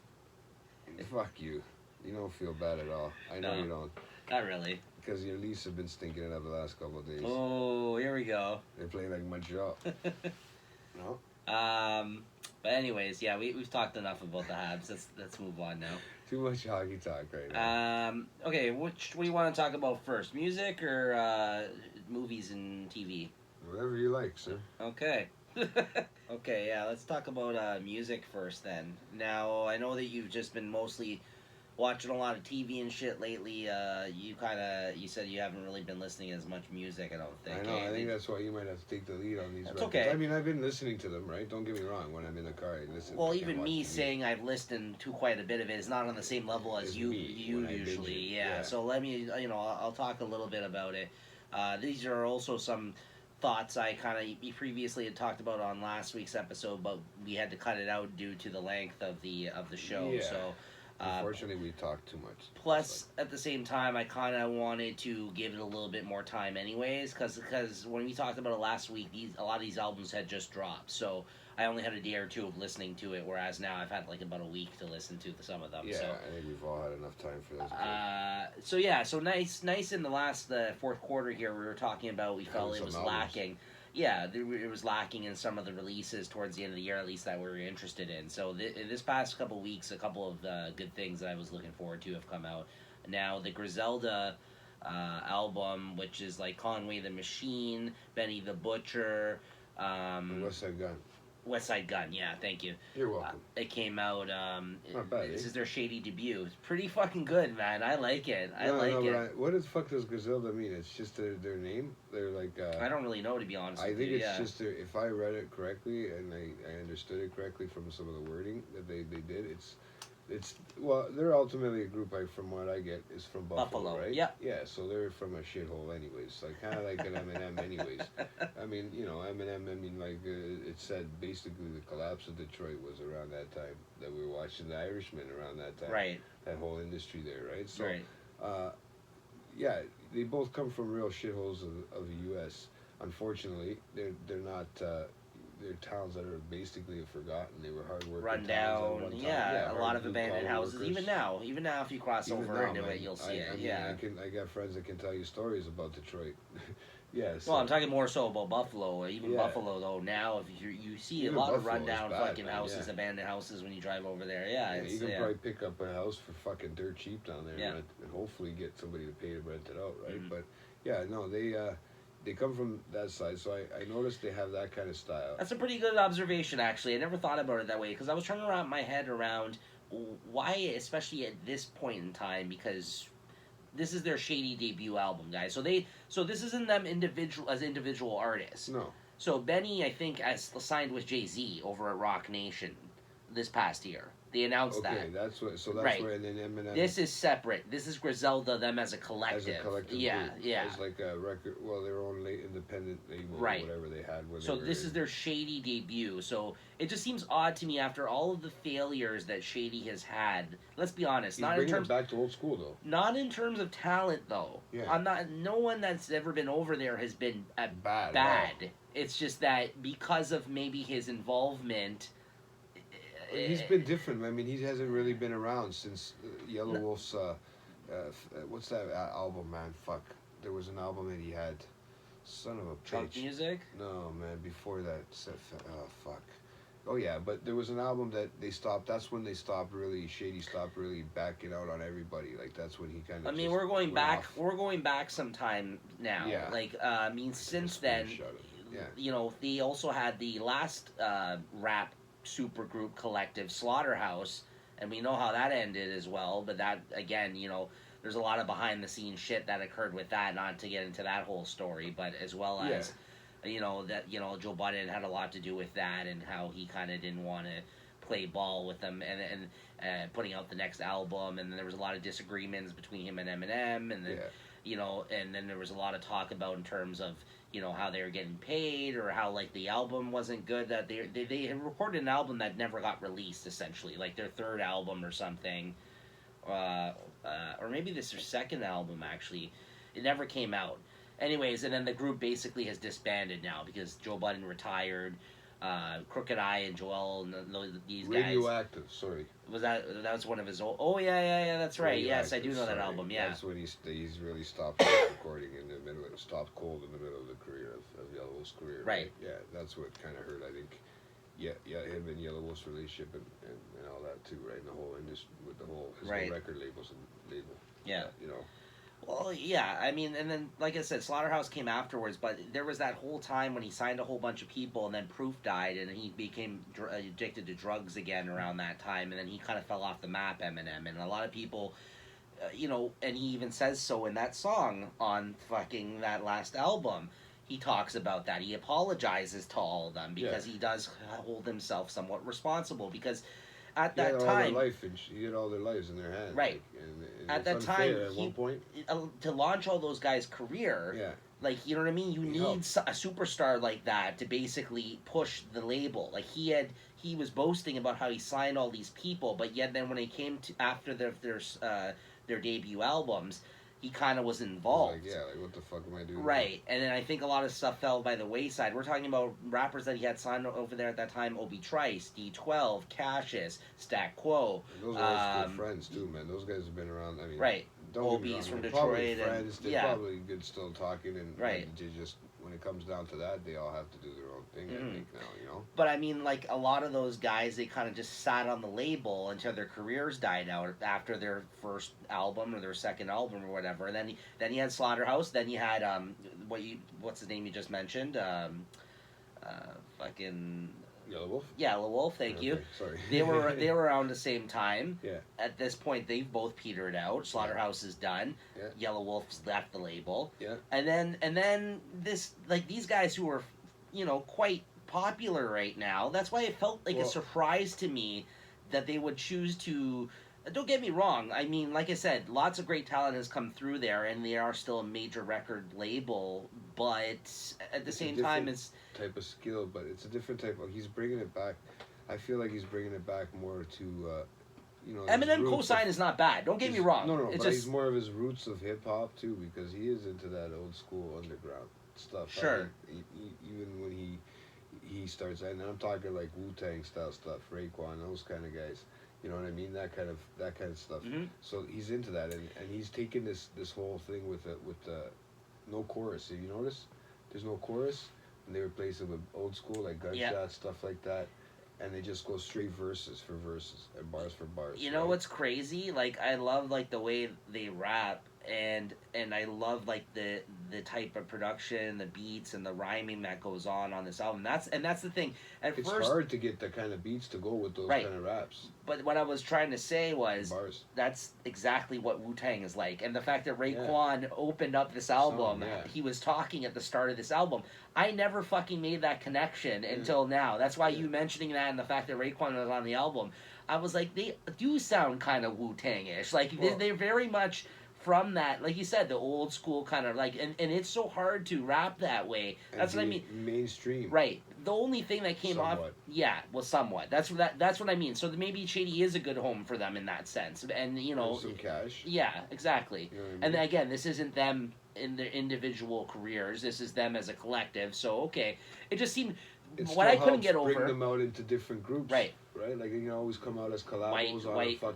Fuck you. You don't feel bad at all. I know No. you don't. Not really. Because your Leafs have been stinking it up the last couple of days. Oh, here we go. They're playing like Montreal. No? But anyways, yeah, we've talked enough about the Habs. Let's move on now. Too much hockey talk right now. Okay, what do you want to talk about first? Music or movies and TV? Whatever you like, sir. Okay. Okay, yeah, let's talk about music first then. Now, I know that you've just been mostly watching a lot of TV and shit lately. You said you haven't really been listening as much music, I don't think. I know. eh? I think that's why you might have to take the lead on these That's records. okay. I mean, I've been listening to them, right? Don't get me wrong. When I'm in the car, I listen. Well, I can't even watch me TV. saying I've listened to quite a bit of it is not on the same level as As you me, when I binge usually. it, Yeah. yeah. So let me, I'll talk a little bit about it. These are also some thoughts I kind of previously had talked about on last week's episode, but we had to cut it out due to the length of the show. Yeah. So. Unfortunately, we talk too much. Plus, at the same time, I kind of wanted to give it a little bit more time, anyways, because when we talked about it last week, a lot of these albums had just dropped, so I only had a day or two of listening to it, whereas now I've had about a week to listen to some of them. Yeah, So. I think we've all had enough time for those. So nice in the last fourth quarter here. We were talking about we felt Having it was some albums. lacking. Yeah, it was lacking in some of the releases towards the end of the year, at least that we were interested in. So in this past couple weeks, a couple of good things that I was looking forward to have come out. Now the Griselda album, which is like Conway the Machine, Benny the Butcher. And West Side Gun. West Side Gun, yeah, thank you. You're welcome. It came out. Not bad, This eh? is their shady debut. It's pretty fucking good, man. I like it. I like it. But what the fuck does Griselda mean? It's just their name. They're like. I don't really know, to be honest. I with think you. it's Yeah. just if I read it correctly and I understood it correctly from some of the wording that they did. It's well, they're ultimately a group. From what I get, is from Buffalo, right? Yeah. Yeah, so they're from a shithole, anyways. Like kind of like an Eminem, anyways. I mean, Eminem. I mean, like it said basically the collapse of Detroit was around that time that we were watching The Irishman around that time. Right. That whole industry there, right? So, Right. yeah, they both come from real shitholes of the U.S. Unfortunately, they're not. They're towns that are basically forgotten. They were hard-working Run towns down. at one time. Yeah, a lot of hard abandoned blue-collar houses. workers. Even now, if you cross Even over now, into man, it, you'll see it. I mean, Yeah. I got friends that can tell you stories about Detroit. Yeah. So, Well, I'm talking more so about Buffalo. Even Yeah. Buffalo, though, now if you see Even a lot of Buffalo is rundown bad, fucking man, houses, yeah. abandoned houses when you drive over there. Yeah, yeah, it's, you can probably pick up a house for fucking dirt cheap down there, Yeah. and hopefully get somebody to pay to rent it out, right? Mhm. But yeah, no, they come from that side, so I noticed they have that kind of style. That's a pretty good observation, actually. I never thought about it that way because I was trying to wrap my head around why, especially at this point in time, because this is their shady debut album, guys. So this isn't them individual artists. No, So Benny, I think, has signed with Jay-Z over at Rock Nation this past year. They announced okay, that. that's what. So that's Right. where, and then Eminem. This is separate. This is Griselda, them as a as collective. a collective Yeah, group, yeah. as like a record, well, their own independent label, Right. or whatever they had. When So they were this is in- their Shady debut. So it just seems odd to me after all of the failures that Shady has had. Let's be honest, He's not in bringing terms it back to old school though. not in terms of talent though. Yeah. I'm not. No one that's ever been over there has been Bad. bad. It's just that because of maybe his involvement. He's been different. I mean, he hasn't really been around since Yellow Wolf's. What's that album, man? Fuck. There was an album that he had. Son of a Trunk bitch. music. No, man. Before that, fuck. Oh yeah, but there was an album that they stopped. That's when they stopped really. Shady stopped really backing out on everybody. Like that's when he kind of. I mean, we're going back. We're going back sometime now. Yeah. Like, I mean, since then, Yeah. you know, they also had the last rap supergroup collective, Slaughterhouse, and we know how that ended as well. But that, again, you know, there's a lot of behind the scenes shit that occurred with that. Not to get into that whole story, but as well as, you know, that, you know, Joe Budden had a lot to do with that and how he kind of didn't want to play ball with them and putting out the next album, and then there was a lot of disagreements between him and Eminem, and then you know, and then there was a lot of talk about in terms of, you know, how they were getting paid or how like the album wasn't good, that they had recorded an album that never got released, essentially, like their third album or something, or maybe this is their second album actually. It never came out. Anyways, and then the group basically has disbanded now because Joe Budden retired. Crooked Eye and Joel and these guys. Radioactive. Sorry. That was one of his old. Oh yeah, that's right. Yes, I do know that album. Yeah. That's when he's really stopped recording in the middle. Stopped cold in the middle of the career of Yellow Wolf's career. Right. Yeah, that's what kind of hurt. I think. Yeah, him and Yellow Wolf's relationship and all that too, right? And the whole industry with the whole his whole record labels and label. Yeah. You know. Well, yeah, I mean, and then, like I said, Slaughterhouse came afterwards, but there was that whole time when he signed a whole bunch of people, and then Proof died, and he became addicted to drugs again around that time, and then he kind of fell off the map, Eminem, and a lot of people, you know, and he even says so in that song on fucking that last album. He talks about that. He apologizes to all of them because he does hold himself somewhat responsible, because at that time, he had all their lives in their hands, right? Like, and at that time, at one point, to launch all those guys' career, like, you know what I mean. You need a superstar like that to basically push the label. Like he was boasting about how he signed all these people, but yet then when it came to after their debut albums, he kind of was involved. Like what the fuck am I doing? Right, and then I think a lot of stuff fell by the wayside. We're talking about rappers that he had signed over there at that time: Obi Trice, D12, Cassius, Stack Quo. And those are old school friends too, man. Those guys have been around. I mean, right. Don't get me wrong, Obi's from they're Detroit, probably and friends. They're probably good still talking, and right. And they just when it comes down to that, they all have to do their own thing. I think now, you know. But I mean, like a lot of those guys, they kind of just sat on the label until their careers died out after their first album or their second album or whatever. And then you had Slaughterhouse. Then you had what's his name you just mentioned? Fucking Yellow Wolf. Yellow Wolf, thank you. Okay, sorry. They were around the same time. Yeah. At this point, they've both petered out. Slaughterhouse is done. Yeah. Yellow Wolf's left the label. Yeah. And then this, like, these guys who are, quite popular right now. That's why it felt like a surprise to me that they would choose to. Don't get me wrong. I mean, like I said, lots of great talent has come through there, and they are still a major record label. But at the same time, it's type of skill, but it's a different type of. He's bringing it back. I feel like he's bringing it back more to, Eminem cosign is not bad. Don't get me wrong. No, it's but just, he's more of his roots of hip hop too, because he is into that old school underground stuff. Sure. Even when he starts, and I'm talking like Wu-Tang style stuff, Raekwon, those kind of guys. You know what I mean? That kind of stuff. Mm-hmm. So he's into that, and he's taking this whole thing with no chorus. If you notice, there's no chorus, and they replace it with old school like gunshot stuff like that, and they just go straight verses for verses and bars for bars. You know what's crazy? Like, I love like the way they rap, and I love like the type of production, the beats, and the rhyming that goes on this album. That's the thing. It's hard to get the kind of beats to go with those kind of raps. But what I was trying to say was bars. That's exactly what Wu-Tang is like. And the fact that Raekwon opened up this album, he was talking at the start of this album. I never fucking made that connection until now. That's why you mentioning that and the fact that Raekwon was on the album, I was like, they do sound kind of Wu-Tang-ish. Like, they're very much from that, like you said, the old school kind of like, and it's so hard to rap that way. That's what I mean. Mainstream, right? The only thing that came off, somewhat. That's what I mean. So maybe Shady is a good home for them in that sense, and some cash. Yeah, exactly. You know what I mean? And then, again, this isn't them in their individual careers. This is them as a collective. So okay, it just seemed what I couldn't get over. Bring them out into different groups, right? Like they can always come out as collabos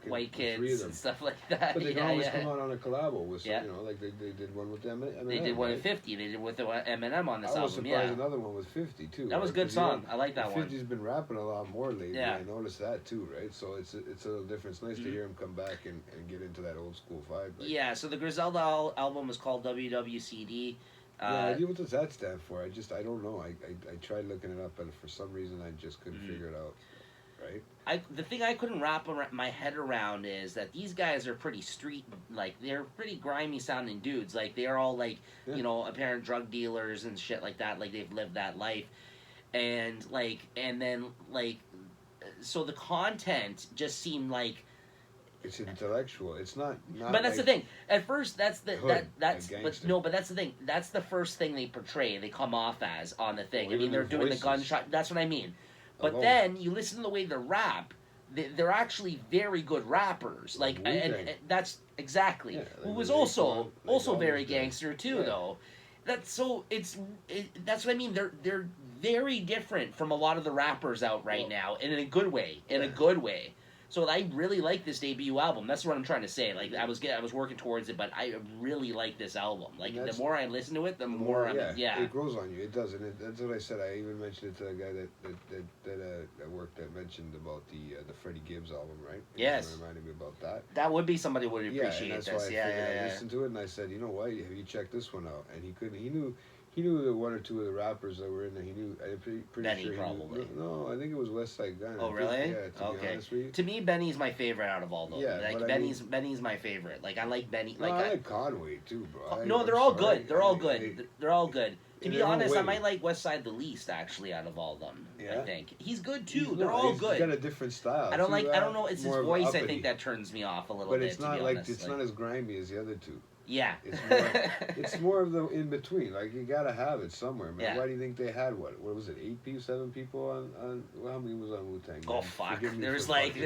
white kids three of them. and stuff like that. But they can always come out on a collabo with like they did one with Eminem. They did one with 50. They did with Eminem on this album. I was surprised another one with 50 too. That was a good song. I like that one. 50's been rapping a lot more lately. Yeah. I noticed that too, right? So it's a little different. It's nice to hear him come back and get into that old school vibe. Yeah. So the Griselda album was called WWCD. What does that stand for? I don't know. I tried looking it up, and for some reason I just couldn't figure it out. Right. The thing I couldn't wrap my head around is that these guys are pretty street, like they're pretty grimy sounding dudes. Like they're all like, apparent drug dealers and shit like that. Like they've lived that life, and then so the content just seemed like. It's intellectual. It's not but that's like the thing. At first, that's the hood, that's but that's the thing. That's the first thing they portray. They come off as on the thing. I mean, they're doing the gunshot. That's what I mean. But then you listen to the way they rap. They're actually very good rappers. Like, and that's exactly who was also very gangster too, though. That's so that's what I mean. They're very different from a lot of the rappers out right now, and in a good way. In a good way. So I really like this debut album. That's what I'm trying to say. Like I was working towards it, but I really like this album. Like the more I listen to it, the more it grows on you. It does, and that's what I said. I even mentioned it to the guy that worked that mentioned about the Freddie Gibbs album, right? Yes, he reminded me about that. That would be somebody who would appreciate and that's this. Why I listened to it and I said, you know what? Have you checked this one out? And he couldn't. He knew the one or two of the rappers that were in there. He knew. I'm pretty Benny sure probably. No, I think it was West Side Gun. Oh really? Yeah. To be honest with you. To me, Benny's my favorite out of all those. Yeah, like Benny's my favorite. Like I like Benny. No, I like Conway too, bro. No, they're all good. They're all good. They're all good. To be honest, I might like West Side the least actually out of all of them. I think he's good too. They're all good. He's got a different style. I don't know. It's his voice. I think that turns me off a little bit. But it's not it's not as grimy as the other two. Yeah. It's more of the in between. Like you gotta have it somewhere, man. Yeah. Why do you think they had what was it? 7 people on how many was on Wu-Tang? Oh fuck! There's like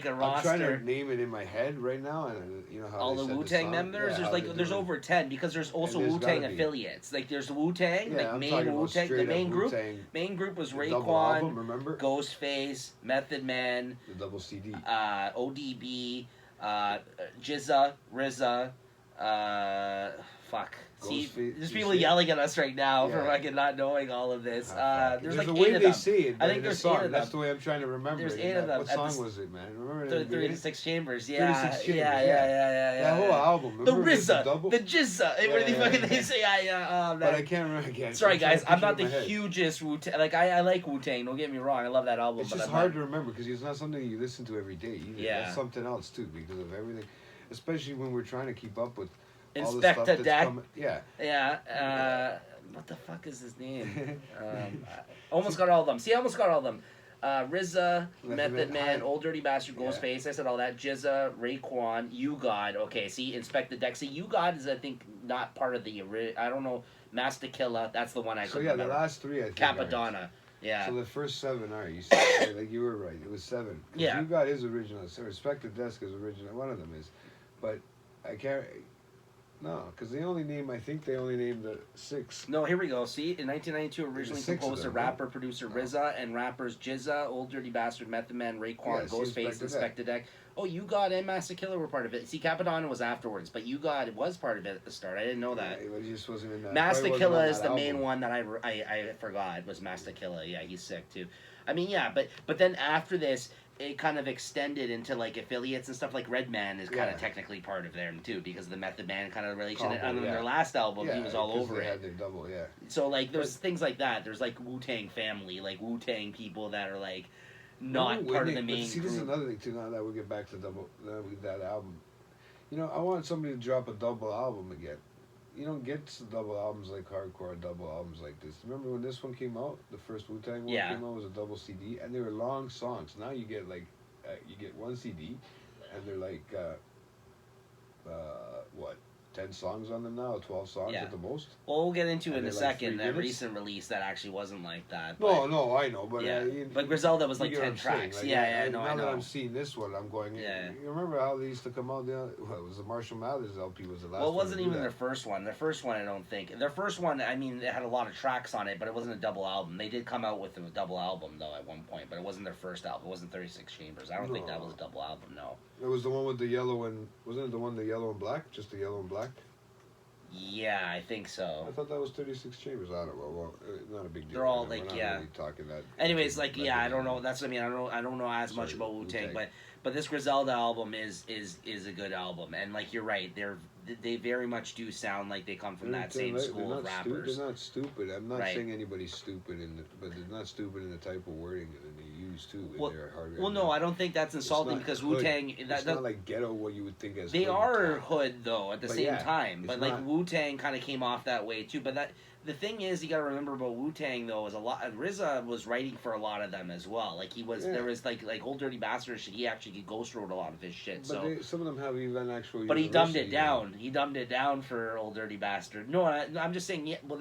a roster. I'm trying to name it in my head right now, and you know how all the Wu-Tang members. There's over 10 because there's also Wu-Tang affiliates. Like there's Wu-Tang, main Wu-Tang. The main group. Main group was Raekwon, remember? Ghostface, Method Man, the double CD, ODB, GZA, RZA. See, Ghostface. there's you people say? yelling at us right now for Yeah. fucking not knowing all of this. Ah, fuck. There's like a 8 way of they them. say it. I But think in the there's song. 8 of That's them. the way I'm trying to remember There's it. 8 of them. What At song the- was it, man? Remember it in the beginning? 36 Chambers, yeah. 36 Chambers, yeah. That whole album. The Remember RZA, double? the Jizza, where they Yeah, fucking yeah. they say, But I can't remember again. Sorry guys, I'm not the huge. hugest Wu-Tang. Like I like Wu-Tang. Don't get me wrong, I love that album. It's but just I'm hard not- to remember because it's not something you listen to every day either. Yeah. That's something else too because of everything, especially when we're trying to keep up with all the Inspector stuff that's Deck. coming. Yeah. Yeah. What the fuck is his name? I almost got all of them. See, I almost got all of them. RZA, Method Man, Old Dirty Bastard, Yeah. Ghostface. I said all that. Jizza, Raekwon, You God. Okay, see, Inspect the Deck. See, You God is I think not part of the. I don't know. Master Killa. That's the one I. So couldn't yeah, the remember. last three I think. are- Capadonna. Yeah. So the first 7 are you said, like you were right. It was 7. 'Cause Yeah. You got his original. So Respect the Desk is original. One of them is, but I can't. No, because they only named. I think they only named the 6. No, here we go. See, in 1992, originally 6 of composed to them, no? rapper, producer RZA, and rappers Jizza, Old Dirty Bastard, Method Man, Raekwon, Yeah, see, Ghostface, Inspector Inspector Deck. Oh, You God and Master Killer were part of it. See, Capadonna was afterwards, but You God was part of it at the start. I didn't know that. Yeah, but he just wasn't in that. Master probably wasn't Killa on is that the main album. one that I forgot was Master Killa. Yeah, he's sick too. I mean, yeah, but then after this, it kind of extended into like affiliates and stuff. Like Redman is kind Yeah. of technically part of them too because of the Method Man kind of relation. Combo, And then yeah. their last album, Yeah, he was all 'cause over they it. had their double, yeah. So like there's things like that. There's like Wu-Tang family, like Wu-Tang people that are like not Remember part of when the they- main but see, this is group. another thing too. Now that we get back to that album, you know, I want somebody to drop a double album again. You don't get double albums like hardcore double albums like this. Remember when this one came out? The first Wu-Tang one Yeah. came out was a double CD, and they were long songs. Now you get like, you get one CD, and they're like, what, 10 songs on them now, 12 songs Yeah. at the most. Well, we'll get into it in And a they're like second. 3 That minutes? recent release that actually wasn't like that. No, I know, but yeah, you- but Griselda was you like get what 10 I'm saying, tracks. like, Yeah, now I that know. I'm seeing this one, I'm going. Yeah. You remember how they used to come out? It was the Marshall Mathers LP was the last. Well, it one wasn't to do even that. their first one. Their first one, I don't think. Their first one, I mean, it had a lot of tracks on it, but it wasn't a double album. They did come out with a double album, though, at one point, but it wasn't their first album. It wasn't 36 Chambers. I don't think that No. was a double album, no. It was the one with the yellow and wasn't it the one the yellow and black? Just the yellow and black. Yeah, I think I so. thought that was 36 Chambers. I don't know. Well, not a big deal. They're all, We're like, not yeah. Really talking that. Anyways, like, yeah, I don't know. That's what I mean. I don't know as much Sorry, about Wu-Tang, Wu-Tang. but this Griselda album is a good album, and like you're right, they very much do sound like they come from that same school of rappers. They're not stupid. I'm not Right. saying anybody's stupid, but they're not stupid in the type of wording that they use too. Well- They're hard. Well, no, I don't think that's insulting not because hood. Wu-Tang. It's not like ghetto what you would think as. They hood are talk. hood though at the But same yeah, time, it's but like not- Wu-Tang kind of came off that way too. But that the thing is, you got to remember about Wu-Tang though is a lot. RZA was writing for a lot of them as well. Like he was, Yeah. there was like Old Dirty Bastard shit. He actually ghost wrote a lot of his shit. But So. some of them have even actual. But he dumbed university, it down. He dumbed it down for Old Dirty Bastard. No, I'm just saying. Yeah, well,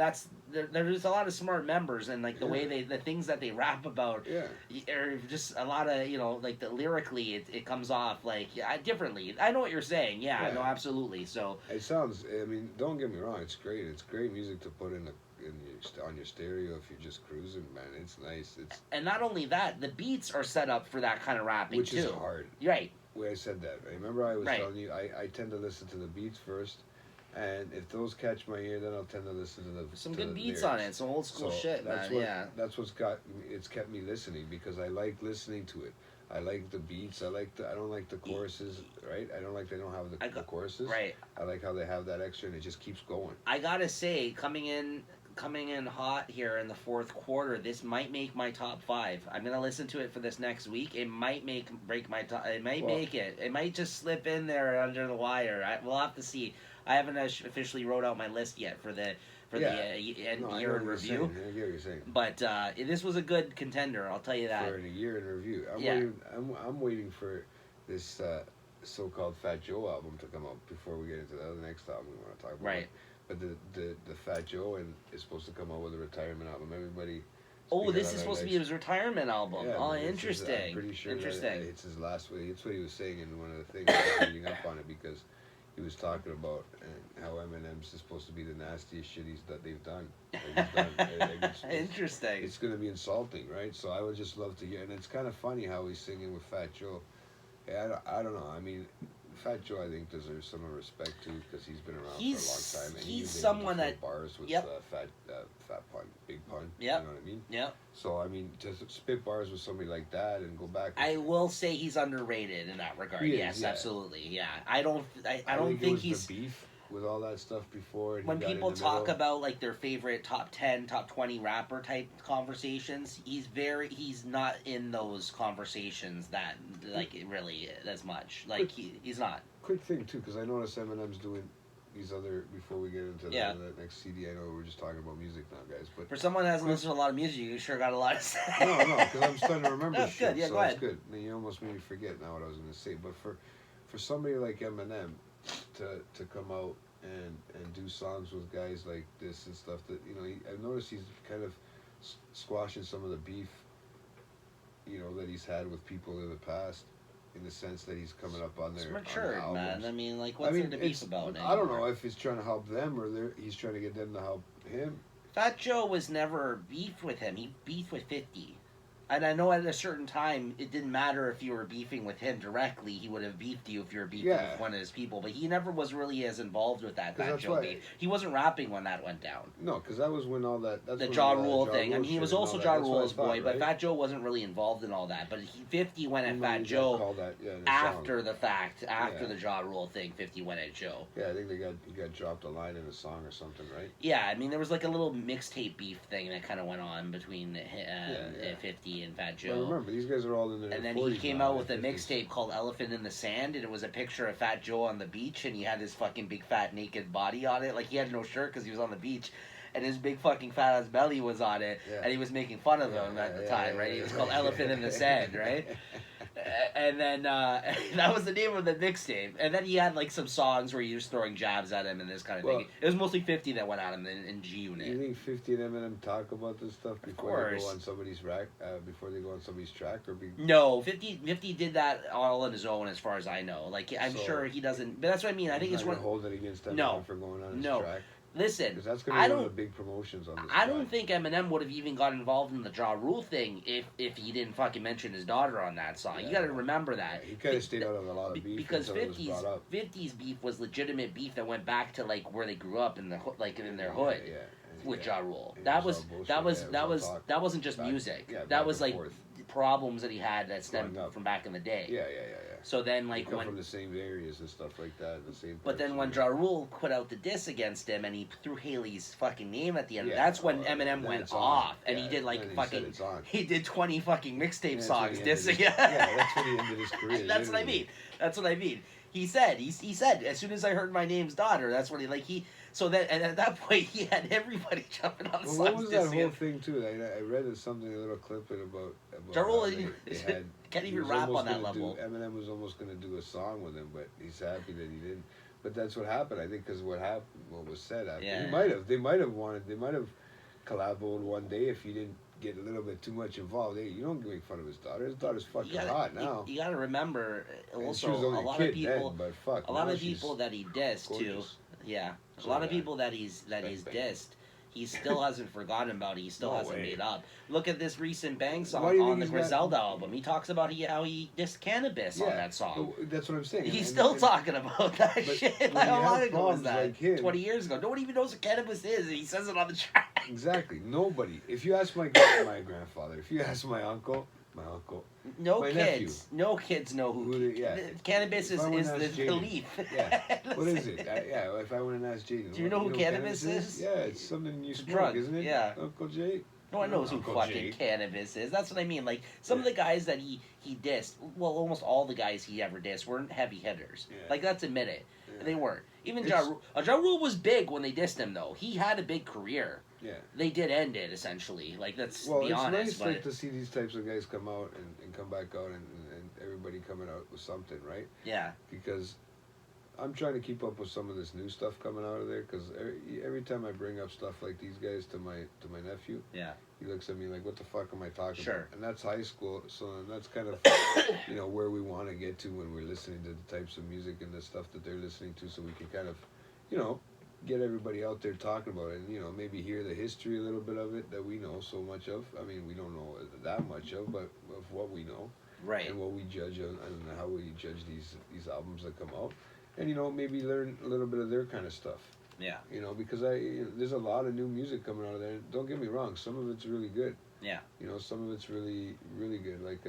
there's a lot of smart members, and like the way the things that they rap about, Yeah. are just a lot of like the lyrically, it comes off like differently. I know what you're saying. Yeah, Yeah. no, absolutely. So It sounds. I mean, don't get me wrong. It's great. It's great music to put on your stereo if you're just cruising, man. It's nice. It's and not only that, the beats are set up for that kind of rapping which too. is hard. Right. Way I said that. Remember, I was Right. telling you, I tend to listen to the beats first, and if those catch my ear, then I'll tend to listen to the Some to good the beats lyrics. on it. Some old school So shit, that's man. what, Yeah. That's what's it's kept me listening because I like listening to it. I like the beats. I don't like the choruses, right? I don't like they don't have the choruses. Right. I like how they have that extra and it just keeps going. I gotta say, coming in hot here in the fourth quarter, this might make my top 5. I'm gonna listen to it for this next week. It might break my top. It might make it. It might just slip in there under the wire. We'll have to see. I haven't officially wrote out my list yet for the year in review. I get what you're saying. But this was a good contender. I'll tell you that. For a year in review, Yeah. I'm waiting for this so-called Fat Joe album to come out before we get into the next album we want to talk about. Right. But the Fat Joe is supposed to come out with a retirement album. Everybody. Oh, speaking this of is that supposed to be next- his retirement album. Yeah, Oh, but interesting. I'm pretty sure Interesting. that it's his last. It's what he was saying in one of the things. I was reading up on it because he was talking about how Eminem's is supposed to be the nastiest shit that they've done. Interesting. It's going to be insulting, right? So I would just love to hear. And it's kind of funny how he's singing with Fat Joe. I don't know. I mean, Fat Joe, I think, deserves some respect too because he's been around He's- for a long time. And he's he was able someone to throw that- bars with yep. Fat Pun, Big Pun. Yep. You know what I mean? Yeah. So I mean, to spit bars with somebody like that and go back. I will say he's underrated in that regard. He is, Yes, yeah. absolutely. Yeah. I don't I think it was he's. the beef with all that stuff before. And When he got people in the talk middle. about like their favorite top 10, top 20 rapper type conversations, he's not in those conversations that like really as much. Like he's not. Quick thing too, because I noticed Eminem's doing these other before we get into Yeah. the next CD. I know we're just talking about music now, guys, but For someone that hasn't listened to a lot of music, you sure got a lot to say. no, because I'm starting to remember That's shit. good. Yeah, so go it's ahead. good. I mean, you almost made me forget now what I was going to say. But for somebody like Eminem to come out and do songs with guys like this and stuff, that I've noticed he's kind of squashing some of the beef, that he's had with people in the past. In the sense that he's coming up on It's their matured, on man. albums. I mean, like, what's there to beef it's- about? I don't know anymore? if he's trying to help them or he's trying to get them to help him. Fat Joe was never beefed with him. He beefed with 50. And I know at a certain time, it didn't matter if you were beefing with him directly. He would have beefed you if you were beefing Yeah. with one of his people. But he never was really as involved with that 'Cause Fat that's Joe why- beef. He wasn't rapping when that went down. No, because that was when all that. That's The when Ja all that Rule thing. I Rule mean, he shit was and also all Ja that. That's what I Rule's boy, thought, but right? Fat Joe wasn't really involved in all that. But 50 went at Even Fat when he got Joe called that, in the after song. the fact, after Yeah. the Ja Rule thing. 50 went at Joe. Yeah, I think he got dropped a line in a song or something, right? Yeah, I mean, there was like a little mixtape beef thing that kind of went on between Yeah. 50 and Fat But Joe. remember, these guys are all in their And then 40s he came now, out with a 50s. mixtape called Elephant in the Sand, and it was a picture of Fat Joe on the beach, and he had his fucking big fat naked body on it. Like, he had no shirt because he was on the beach, and his big fucking fat ass belly was on it, Yeah. and he was making fun of him at the time, right? It was called Elephant in the Sand, right? And then that was the name of the mixtape. And then he had like some songs where he was throwing jabs at him and this kind of Well- thing. It was mostly 50 that went at him in G You Unit. think 50 and Eminem talk about this stuff before they course. go on somebody's track, or be? No, 50 did that all on his own, as far as I know. Like, I'm So- sure he doesn't. But that's what I mean. I think he's it's not one. gonna hold it against Eminem No. for going on his No. track. Listen, Because that's gonna I be one don't. of the big promotions on this. I track. don't think Eminem would have even got involved in the Ja Rule thing if he didn't fucking mention his daughter on that song. You Yeah. got to remember that. Yeah, he kind of stayed out of a lot of beef Because until it was 50's brought up. 50's beef was legitimate beef that went back to like where they grew up in the like in their hood Yeah, with yeah. Ja Rule. It That was was all bullshit. that was Yeah, it that was was all talk. that wasn't just Back- music. yeah, back That was and like forth. problems that he had that stemmed Growing up. from back in the day. Yeah. So then They like come when from the same areas and stuff like that, the same. But then parts when of Ja Rule put out the diss against him and he threw Haley's fucking name at the end, Yeah, that's when well, Eminem then went it's on. off and he Yeah, did like then he said fucking it's on. he did 20 fucking Yeah, mixtape that's songs when he ended dissing. his- yeah, that's when he ended his career. That's what I literally. mean. That's what I mean. He said as soon as I heard my name's daughter, that's what so that and at that point he had everybody jumping on Well, songs what was that dissing whole him. thing too? I read it something, a little clip about Ja Rule how they had, can't he even was rap almost on that gonna level. Eminem was almost going to do a song with him, but he's happy that he didn't. But that's what happened, I think, because what was said after. Yeah. They might have collaborated one day if he didn't get a little bit too much involved. Hey, you don't make fun of his daughter. His daughter's fucking hot now. You gotta remember And also she was only a lot kid of people then, but fuck, a lot now of she's people that he dissed too. gorgeous. Yeah, a So, lot of yeah. people that he's Bang, bang. dissed. He still hasn't forgotten about it. He still No hasn't way. made up. Look at this recent Bang Why song do you on think the he's not- Griselda album. He talks about how he dissed cannabis on that song. That's what I'm saying. He's And- still and- talking about that but shit. when Like, you how long have ago was problems that? like him- 20 years ago. No one even knows what cannabis is, and he says it on the track. Exactly. Nobody. If you ask my grandfather, if you ask my uncle, No My kids. No kids know who. Cannabis If I went is and the asked Jaden, leaf. Yeah. That's What is it? Yeah. If I went and asked Jaden, Do you know who cannabis is? Yeah, it's something you It's a smoke, drug, isn't it? yeah. Uncle Jay. No one knows who Uncle fucking Jay. cannabis is. That's what I mean. Like some of the guys that he dissed. Well, almost all the guys he ever dissed weren't heavy hitters. Yeah. Like let's admit it. Yeah. They weren't. Even It's- Ja Rule was big when they dissed him though. He had a big career. Yeah. They did end it essentially. Like let's Well, be it's honest. nice but like to see these types of guys come out and come back out and everybody coming out with something, right? yeah, Because I'm trying to keep up with some of this new stuff coming out of there. Because every time I bring up stuff like these guys to my nephew, yeah, he looks at me like, "What the fuck am I talking Sure. about?" And that's high school, so that's kind of where we want to get to when we're listening to the types of music and the stuff that they're listening to, so we can kind of, get everybody out there talking about it, and maybe hear the history a little bit of it that we know so much of. I mean, we don't know that much of, but of what we know. Right. and what we judge and how we judge these albums that come out, and maybe learn a little bit of their kind of stuff. Yeah. Because there's a lot of new music coming out of there. Don't get me wrong, some of it's really good. Yeah. Some of it's really really good. Like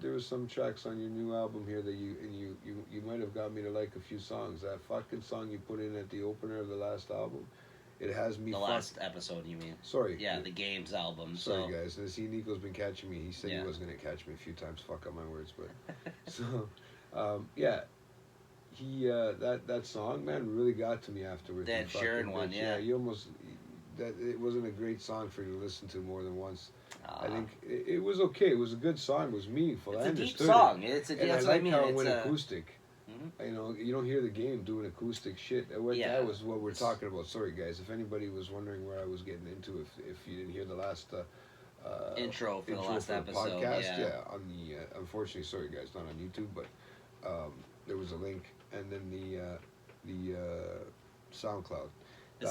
there was some tracks on your new album here that you might have got me to like a few songs. That fucking song you put in at the opener of the last album, it has me. The last episode, you mean? Sorry. Yeah, the Games album. Sorry, guys. See, Nico's been catching me. He said Yeah. he was gonna catch me a few times. Fuck up my words, but so yeah. He that song, man, really got to me afterwards. That Sheeran one, yeah. You almost that it wasn't a great song for you to listen to more than once. I think it was okay. It was a good song. It was meaningful. It's I a deep understood song. it. It's a. And That's I what I like mean. how it It's went a. acoustic. You don't hear the Game doing acoustic shit. Yeah. That was what we're talking about. Sorry, guys. If anybody was wondering where I was getting into, if you didn't hear the last intro for the last episode, podcast, yeah. on the unfortunately, sorry guys, not on YouTube, but there was a link, and then the SoundCloud. The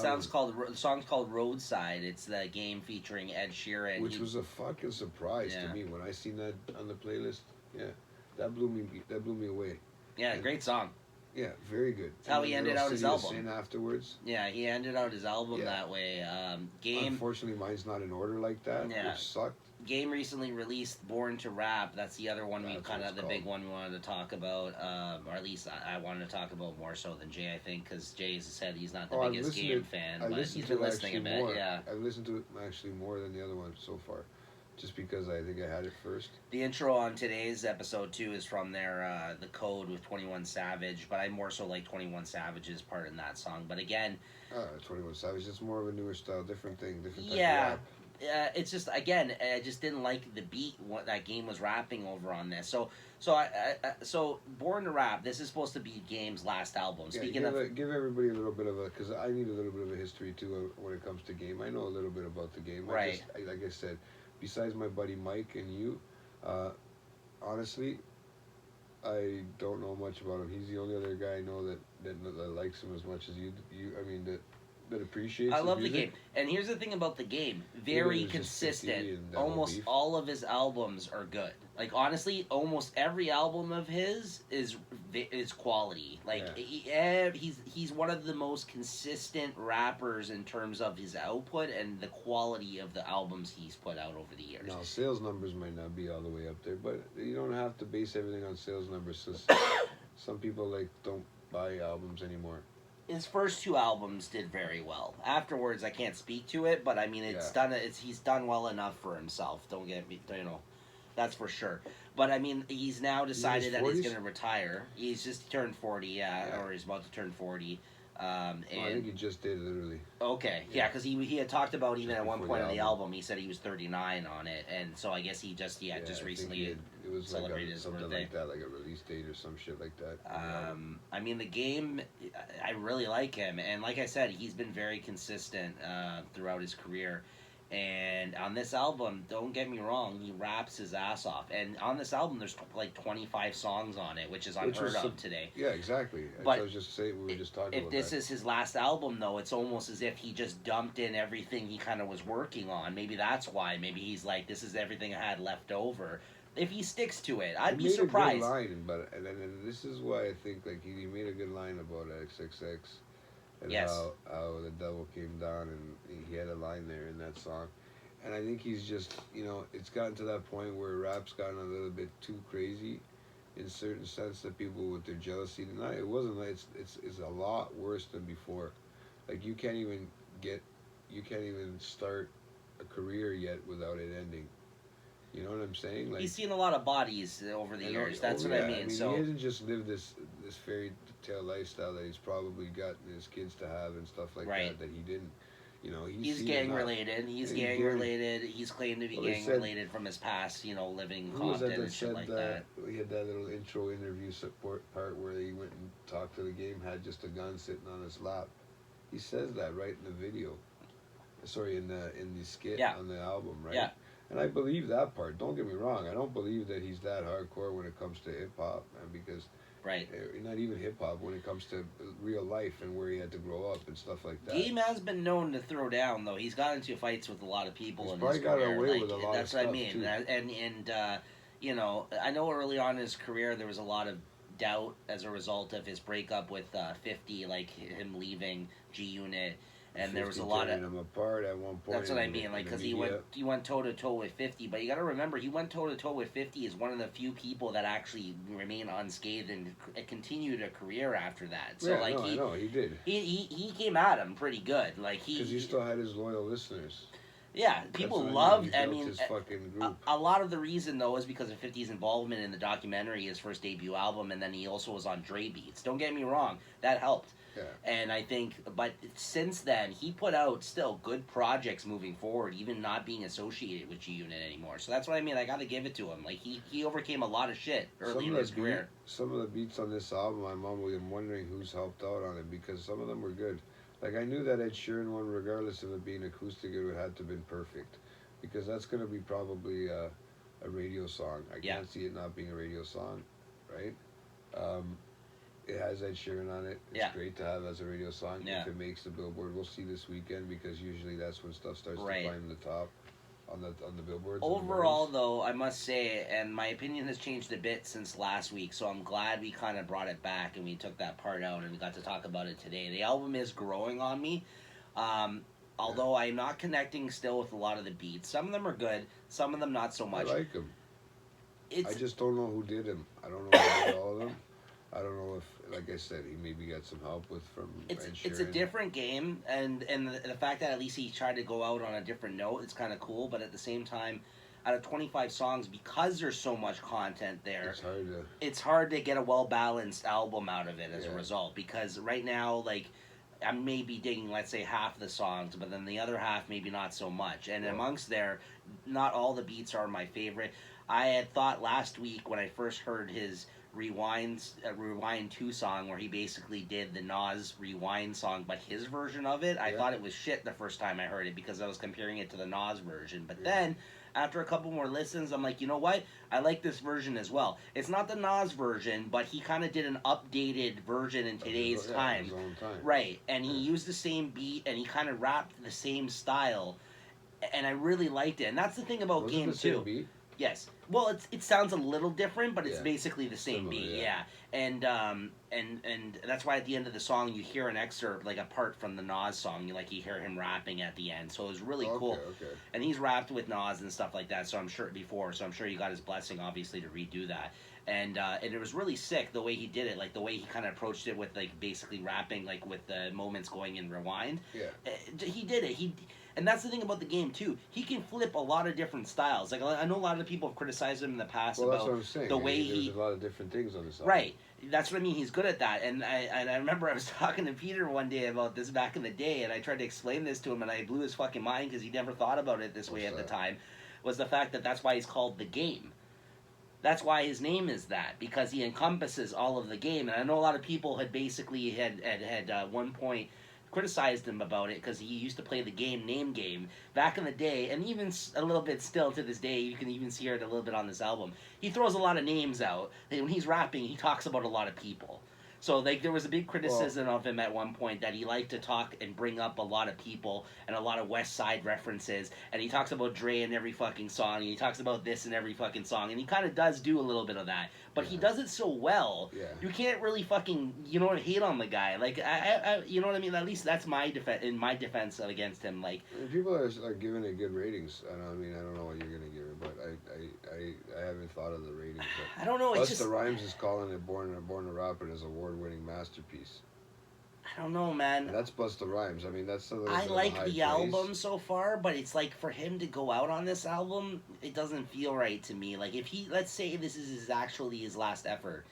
song's called Roadside. It's the Game featuring Ed Sheeran. Which was a fucking surprise to me when I seen that on the playlist. Yeah, that blew me away. Yeah, great song. Yeah, very good. That's how he ended out his album. Sin afterwards. Yeah, he ended out his album that way. Game. Unfortunately, mine's not in order like that, which sucked. Game recently released Born to Rap. That's the other one the big one we wanted to talk about, or at least I wanted to talk about more so than Jay, I think, because Jay has said he's not the biggest Game fan, but he's been listening a bit. More. Yeah, I've listened to it actually more than the other one so far, just because I think I had it first. The intro on today's episode too is from their The Code with 21 Savage, but I more so like 21 Savage's part in that song. But again, 21 Savage, it's more of a newer style, different thing, different type of rap. It's just, again, I just didn't like the beat what that Game was rapping over on this. So Born to Rap. This is supposed to be Game's last album. Speaking of, give everybody a little bit of because I need a little bit of a history too when it comes to Game. I know a little bit about the Game. Right. Like I said, besides my buddy Mike and you, honestly, I don't know much about him. He's the only other guy I know that likes him as much as you. I mean that appreciates. I love the Game, and here's the thing about the Game: very consistent. Almost all of his albums are good. Like honestly, almost every album of his is quality. Like he's one of the most consistent rappers in terms of his output and the quality of the albums he's put out over the years. Now, sales numbers might not be all the way up there, but you don't have to base everything on sales numbers. So some people don't buy albums anymore. His first two albums did very well. Afterwards, I can't speak to it, but I mean, he's done well enough for himself. Don't get me, that's for sure. But I mean, he's now decided that he's going to retire. He's just turned 40, or he's about to turn 40. I think he just did, literally. Okay, because he had talked about even at one point in the album, he said he was 39 on it, and so I guess he just recently it was celebrated his something birthday. like that, like a release date or some shit like that. I mean, the Game, I really like him, and like I said, he's been very consistent throughout his career. And on this album, don't get me wrong, he raps his ass off. And on this album, there's like 25 songs on it, which is unheard of today. Yeah, exactly. But I was just saying, we were just talking about that. If this is his last album, though, it's almost as if he just dumped in everything he kind of was working on. Maybe that's why. Maybe he's like, this is everything I had left over. If he sticks to it, I'd be surprised. He made a good line, and this is why I think like he made a good line about XXX. And how the devil came down, and he had a line there in that song. And I think he's just, it's gotten to that point where rap's gotten a little bit too crazy in certain sense that people with their jealousy tonight, it wasn't like, it's a lot worse than before. Like you can't even start a career yet without it ending. You know what I'm saying? Like, he's seen a lot of bodies over the years. That's what I mean. So he hasn't just lived this fairy tale lifestyle that he's probably gotten his kids to have and stuff like that he didn't. He's gang related. He's gang related. He's claimed to be gang related from his past. Living in Compton and shit like that. We had that little intro interview support part where he went and talked to the Game, had just a gun sitting on his lap. He says that right in the video. Sorry, in the skit on the album, right? Yeah. And I believe that part. Don't get me wrong. I don't believe that he's that hardcore when it comes to hip hop, man. Because not even hip hop when it comes to real life and where he had to grow up and stuff like that. Game has been known to throw down though. He's got into fights with a lot of people. He's probably got away with a lot of stuff. That's what I mean. Too. And you know, I know early on in his career there was a lot of doubt as a result of his breakup with 50, like him leaving G Unit, and there was a lot of. Tearing them apart at one point. That's what I mean, like, because he went toe to toe with 50, but you got to remember he went toe to toe with 50 is one of the few people that actually remain unscathed and continued a career after that. So yeah, like no, I know he did. He came at him pretty good, like because he still had his loyal listeners. Yeah, people loved. I mean, his fucking group. A lot of the reason though is because of 50's involvement in the documentary, his first debut album, and then he also was on Dre Beats. Don't get me wrong, that helped. Yeah. And I think, but since then, he put out still good projects moving forward, even not being associated with G Unit anymore. So that's what I mean. I got to give it to him. Like he overcame a lot of shit early in his career. Some of the beats on this album, I'm always wondering who's helped out on it because some of them were good. Like, I knew that Ed Sheeran one, regardless of it being acoustic, it would have to have been perfect. Because that's going to be probably a radio song. I can't see it not being a radio song, right? It has Ed Sheeran on it. It's great to have as a radio song. If it makes the Billboard, we'll see this weekend because usually that's when stuff starts to climb the top. On the billboards. Overall, though, I must say, and my opinion has changed a bit since last week, so I'm glad we kind of brought it back and we took that part out and we got to talk about it today. The album is growing on me, although I'm not connecting still with a lot of the beats. Some of them are good, some of them not so much. I like them. I just don't know who did them. I don't know who did all of them. I don't know if, like I said, he maybe got some help from Ed Sheeran. It's a different game, and the fact that at least he tried to go out on a different note, it's kind of cool, but at the same time, out of 25 songs, because there's so much content there, it's hard to get a well-balanced album out of it as a result, because right now, like, I may be digging, let's say, half the songs, but then the other half maybe not so much, and amongst there, not all the beats are my favorite. I had thought last week when I first heard his Rewind 2 song where he basically did the Nas Rewind song, but his version of it, I thought it was shit the first time I heard it because I was comparing it to the Nas version. But then, after a couple more listens, I'm like, you know what? I like this version as well. It's not the Nas version, but he kind of did an updated version in today's time. Right, and he used the same beat, and he kind of rapped the same style, and I really liked it. And that's the thing about Game 2. Beat? Yes. Well, it sounds a little different, but it's basically the same beat. Yeah. And that's why at the end of the song you hear an excerpt, like a part from the Nas song. You hear him rapping at the end. So it was really cool. Okay. And he's rapped with Nas and stuff like that. So I'm sure he got his blessing, obviously, to redo that. And it was really sick the way he did it, like the way he kind of approached it with like basically rapping, like with the moments going in rewind. Yeah. He did it. And that's the thing about the game too. He can flip a lot of different styles. Like I know a lot of people have criticized him in the past about the way there's a lot of different things on this album. Right. That's what I mean. He's good at that. And I remember I was talking to Peter one day about this back in the day, and I tried to explain this to him, and I blew his fucking mind because he never thought about it this way at the time. Was the fact that that's why he's called The Game. That's why his name is that, because he encompasses all of the game. And I know a lot of people had basically had one point criticized him about it because he used to play the name game back in the day, and even a little bit still to this day. You can even see it a little bit on this album. He throws a lot of names out. When he's rapping, he talks about a lot of people. So like there was a big criticism of him at one point that he liked to talk and bring up a lot of people and a lot of West Side references, and he talks about Dre in every fucking song, and he talks about this in every fucking song, and he kind of does do a little bit of that, but he does it so well. You can't really fucking hate on the guy. Like I you know what I mean? At least that's my defense against him. Like people are giving it good ratings. I don't know what you're gonna give it, but I haven't thought of the ratings. I don't know. Busta Rhymes is calling it Born to Rap and his award-winning masterpiece. I don't know, man. And that's Busta Rhymes. I mean, that's I like the album so far, but it's like for him to go out on this album, it doesn't feel right to me. Like if let's say this is actually his last effort.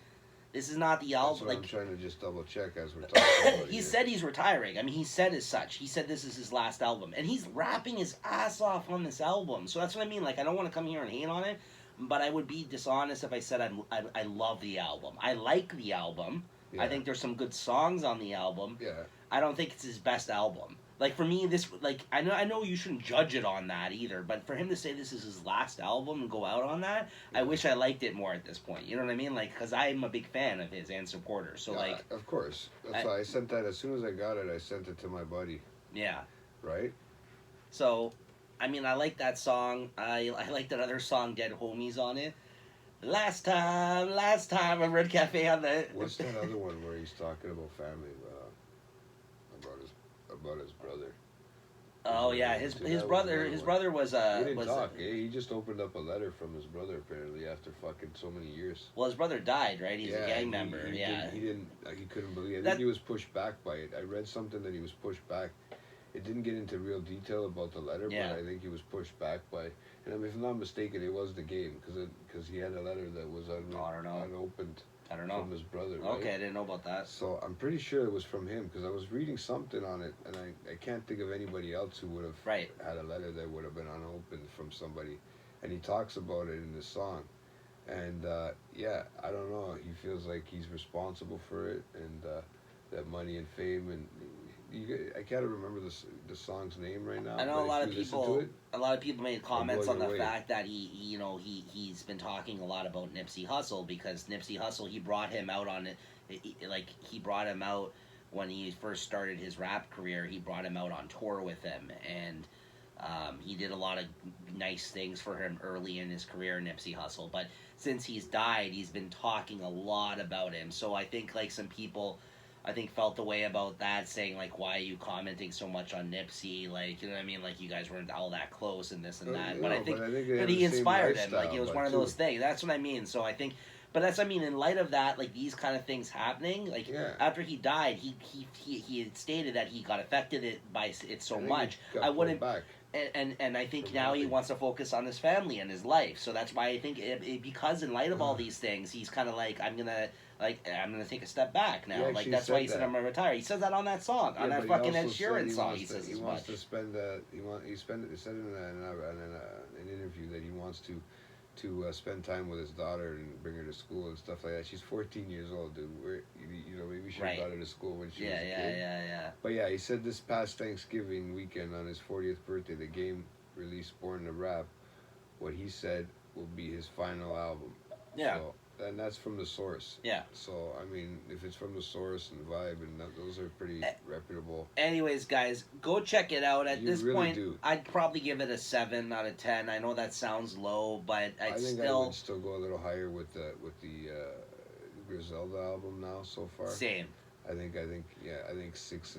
This is not the album. That's what I'm trying to just double check as we're talking about He said he's retiring. I mean, he said as such. He said this is his last album, and he's rapping his ass off on this album. So that's what I mean. Like I don't want to come here and hate on it, but I would be dishonest if I said I love the album. I like the album. I think there's some good songs on the album. I don't think it's his best album. Like for me, I know you shouldn't judge it on that either. But for him to say this is his last album and go out on that, I wish I liked it more at this point. You know what I mean? Like because I'm a big fan of his and supporter. So of course, that's why I sent that as soon as I got it. I sent it to my buddy. Yeah. Right. So, I mean, I like that song. I like that other song, Dead Homies, on it. Last time, I read Cafe on the. What's that other one where he's talking about family, about his brother? Oh yeah, See, his that was brother another his one. brother was He didn't was talk. He just opened up a letter from his brother apparently after fucking so many years. well, his brother died, right? He's a gang and member. He Yeah, he couldn't believe it. I that think he was pushed back by it. I read something that he was pushed back. It didn't get into real detail about the letter, Yeah. but I think he was pushed back by. And I mean, if I'm not mistaken, it was the game because he had a letter that was I don't know. unopened I don't know. from his brother. Right? Okay, I didn't know about that. So I'm pretty sure it was from him because I was reading something on it, and I can't think of anybody else who would have Right. had a letter that would have been unopened from somebody, and he talks about it in the song, and yeah, I don't know. He feels like he's responsible for it, and that money and fame, and I can't remember the song's name right now. I know but a lot if of you listen people. to it, A lot of people made comments blow on you the away. fact that he's been talking a lot about Nipsey Hussle because Nipsey Hussle he brought him out on it, like he brought him out when he first started his rap career. He brought him out on tour with him, and he did a lot of nice things for him early in his career, Nipsey Hussle. But since he's died, he's been talking a lot about him. So I think like some people, I think felt the way about that, saying like, "Why are you commenting so much on Nipsey? Like, you know what I mean? Like, you guys weren't all that close and this and that." But I think, they but have he the same inspired him. Like, lifestyle, it was but one of too. those things. That's what I mean. So I think, but that's what I mean. In light of that, like these kind of things happening, like Yeah. after he died, he had stated that he got affected by it so I think much. he got I pulled wouldn't. back. And I think From now he nothing. wants to focus on his family and his life. So that's why I think because in light of all Uh. these things, he's kind of like I'm gonna take a step back He now. Like actually that's why said he said that. I'm gonna retire. He says that on that song, on that but he fucking Ed also said Sheeran he song. wants He to- says he as wants much. to spend he said it in an interview that he wants to spend time with his daughter and bring her to school and stuff like that. She's 14 years old, dude. Maybe we should have Right. brought her to school when she Yeah, was a yeah, kid. yeah. But yeah, he said this past Thanksgiving weekend on his 40th birthday, the game released Born to Rap. What he said will be his final album. Yeah. So, and that's from the source. Yeah. So I mean, if it's from the source and Vibe, and those are pretty reputable. Anyways, guys, go check it out. At You this really point, do. I'd probably give it a 7 out of 10. I know that sounds low, but I I'd think I still would still go a little higher with the Griselda album now so far. same. I think yeah, I think 6.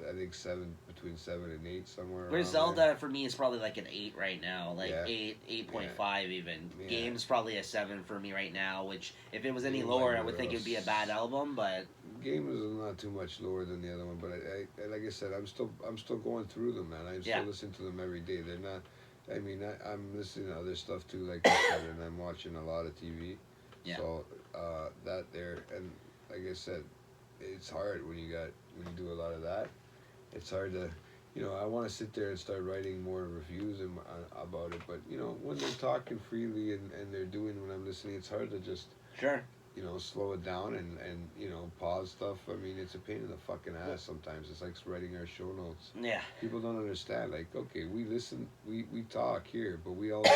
I think 7, between 7 and 8 somewhere. around Griselda for me is probably like an 8 right now, like Yeah. 8.5 even. Yeah. Game's probably a 7 for me right now. Which if it was any Game lower, might I would be think it would be a bad album. But there. Game is not too much lower than the other one, but I like I said, I'm still going through them, man. I'm Yeah. still listening to them every day. They're not. I mean, I'm listening to other stuff too, like I said, and I'm watching a lot of TV. Yeah. So that there, and like I said, it's hard when you do a lot of that. It's hard to, I want to sit there and start writing more reviews about it. But when they're talking freely and they're doing when I'm listening, it's hard to just sure, slow it down and pause stuff. I mean, it's a pain in the fucking ass sometimes. It's like writing our show notes. yeah. People don't understand. Like, okay, we listen, we talk here, but we also